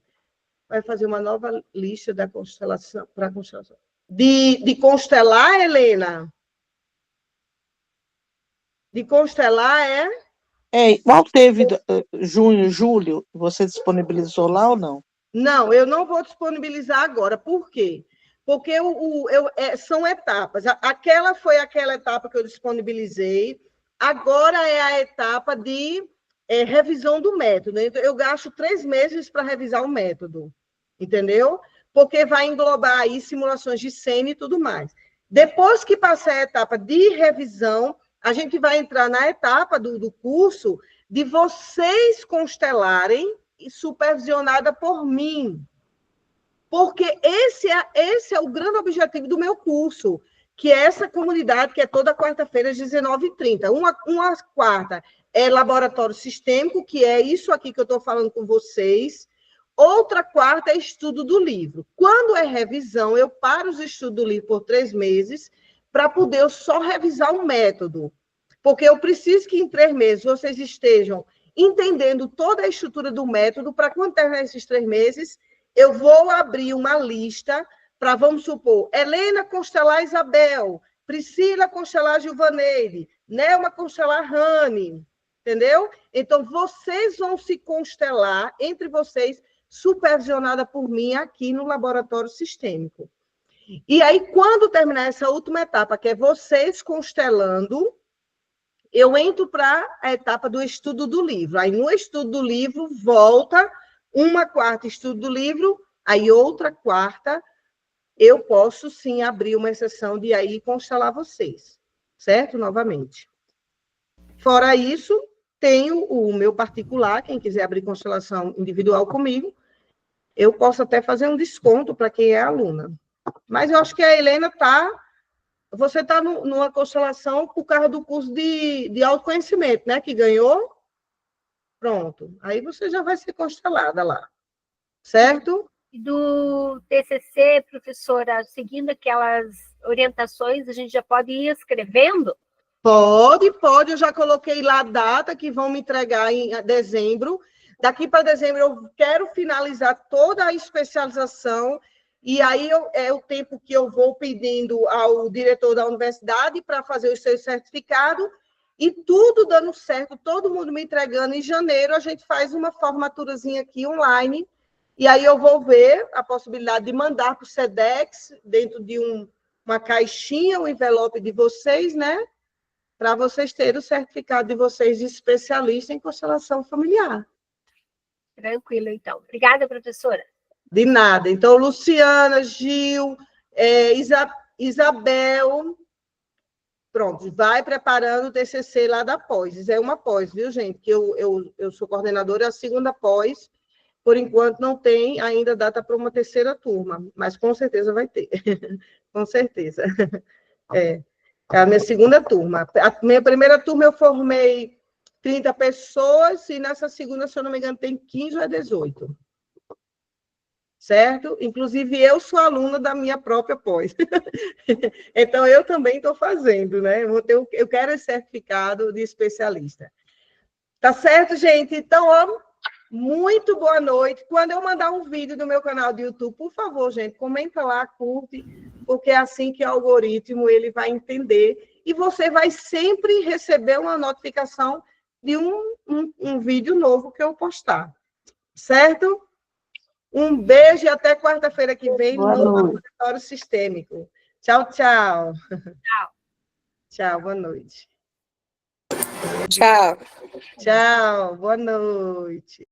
Vai fazer uma nova lista da constelação, para a constelação. De constelar, Helena? De constelar Igual teve junho, julho, você disponibilizou lá ou não? Não, eu não vou disponibilizar agora. Por quê? Porque são etapas. Aquela foi aquela etapa que eu disponibilizei. Agora é a etapa de revisão do método. Então, eu gasto 3 meses para revisar o método, entendeu? Porque vai englobar aí simulações de cena e tudo mais. Depois que passar a etapa de revisão, a gente vai entrar na etapa do curso de vocês constelarem e supervisionada por mim. Porque esse é o grande objetivo do meu curso, que é essa comunidade que é toda quarta-feira às 19h30. Uma quarta é laboratório sistêmico, que é isso aqui que eu estou falando com vocês. Outra quarta é estudo do livro. Quando é revisão, eu paro os estudos do livro por 3 meses para poder eu só revisar o método. Porque eu preciso que em 3 meses vocês estejam entendendo toda a estrutura do método, para quando terminar esses 3 meses, eu vou abrir uma lista para, vamos supor, Helena constelar Isabel, Priscila constelar Gilvaneide, Nelma constelar Rani, entendeu? Então, vocês vão se constelar entre vocês, supervisionada por mim aqui no laboratório sistêmico. E aí, quando terminar essa última etapa, que é vocês constelando, eu entro para a etapa do estudo do livro. Aí, no estudo do livro, volta uma quarta estudo do livro, aí outra quarta, eu posso, sim, abrir uma exceção de aí constelar vocês, certo? Novamente. Fora isso, tenho o meu particular, quem quiser abrir constelação individual comigo, eu posso até fazer um desconto para quem é aluna. Mas eu acho que a Helena está... Você está numa constelação por causa do curso de autoconhecimento, né? Que ganhou. Pronto. Aí você já vai ser constelada lá. Certo? Do TCC, professora, seguindo aquelas orientações, a gente já pode ir escrevendo? Pode. Eu já coloquei lá a data que vão me entregar em dezembro. Daqui para dezembro eu quero finalizar toda a especialização. E aí é o tempo que eu vou pedindo ao diretor da universidade para fazer o seu certificado, e tudo dando certo, todo mundo me entregando. Em janeiro, a gente faz uma formaturazinha aqui online, e aí eu vou ver a possibilidade de mandar para o SEDEX, dentro de uma caixinha, um envelope de vocês, né? Para vocês terem o certificado de vocês de especialista em constelação familiar. Tranquilo, então. Obrigada, professora. De nada. Então, Luciana, Gil, Isabel, pronto, vai preparando o TCC lá da pós. Isso é uma pós, viu, gente? Que eu sou coordenadora, é a segunda pós. Por enquanto, não tem ainda data para uma terceira turma, mas com certeza vai ter. Com certeza. É a minha segunda turma. A minha primeira turma eu formei 30 pessoas, e nessa segunda, se eu não me engano, tem 15 ou 18. Certo? Inclusive, eu sou aluna da minha própria pós. Então, eu também estou fazendo, né? Eu quero esse certificado de especialista. Tá certo, gente? Então, ó, muito boa noite. Quando eu mandar um vídeo do meu canal do YouTube, por favor, gente, comenta lá, curte, porque é assim que o algoritmo ele vai entender, e você vai sempre receber uma notificação de um vídeo novo que eu postar. Certo? Um beijo e até quarta-feira que vem no Laboratório Sistêmico. Tchau, tchau. Tchau. Tchau, boa noite. Tchau. Tchau, boa noite.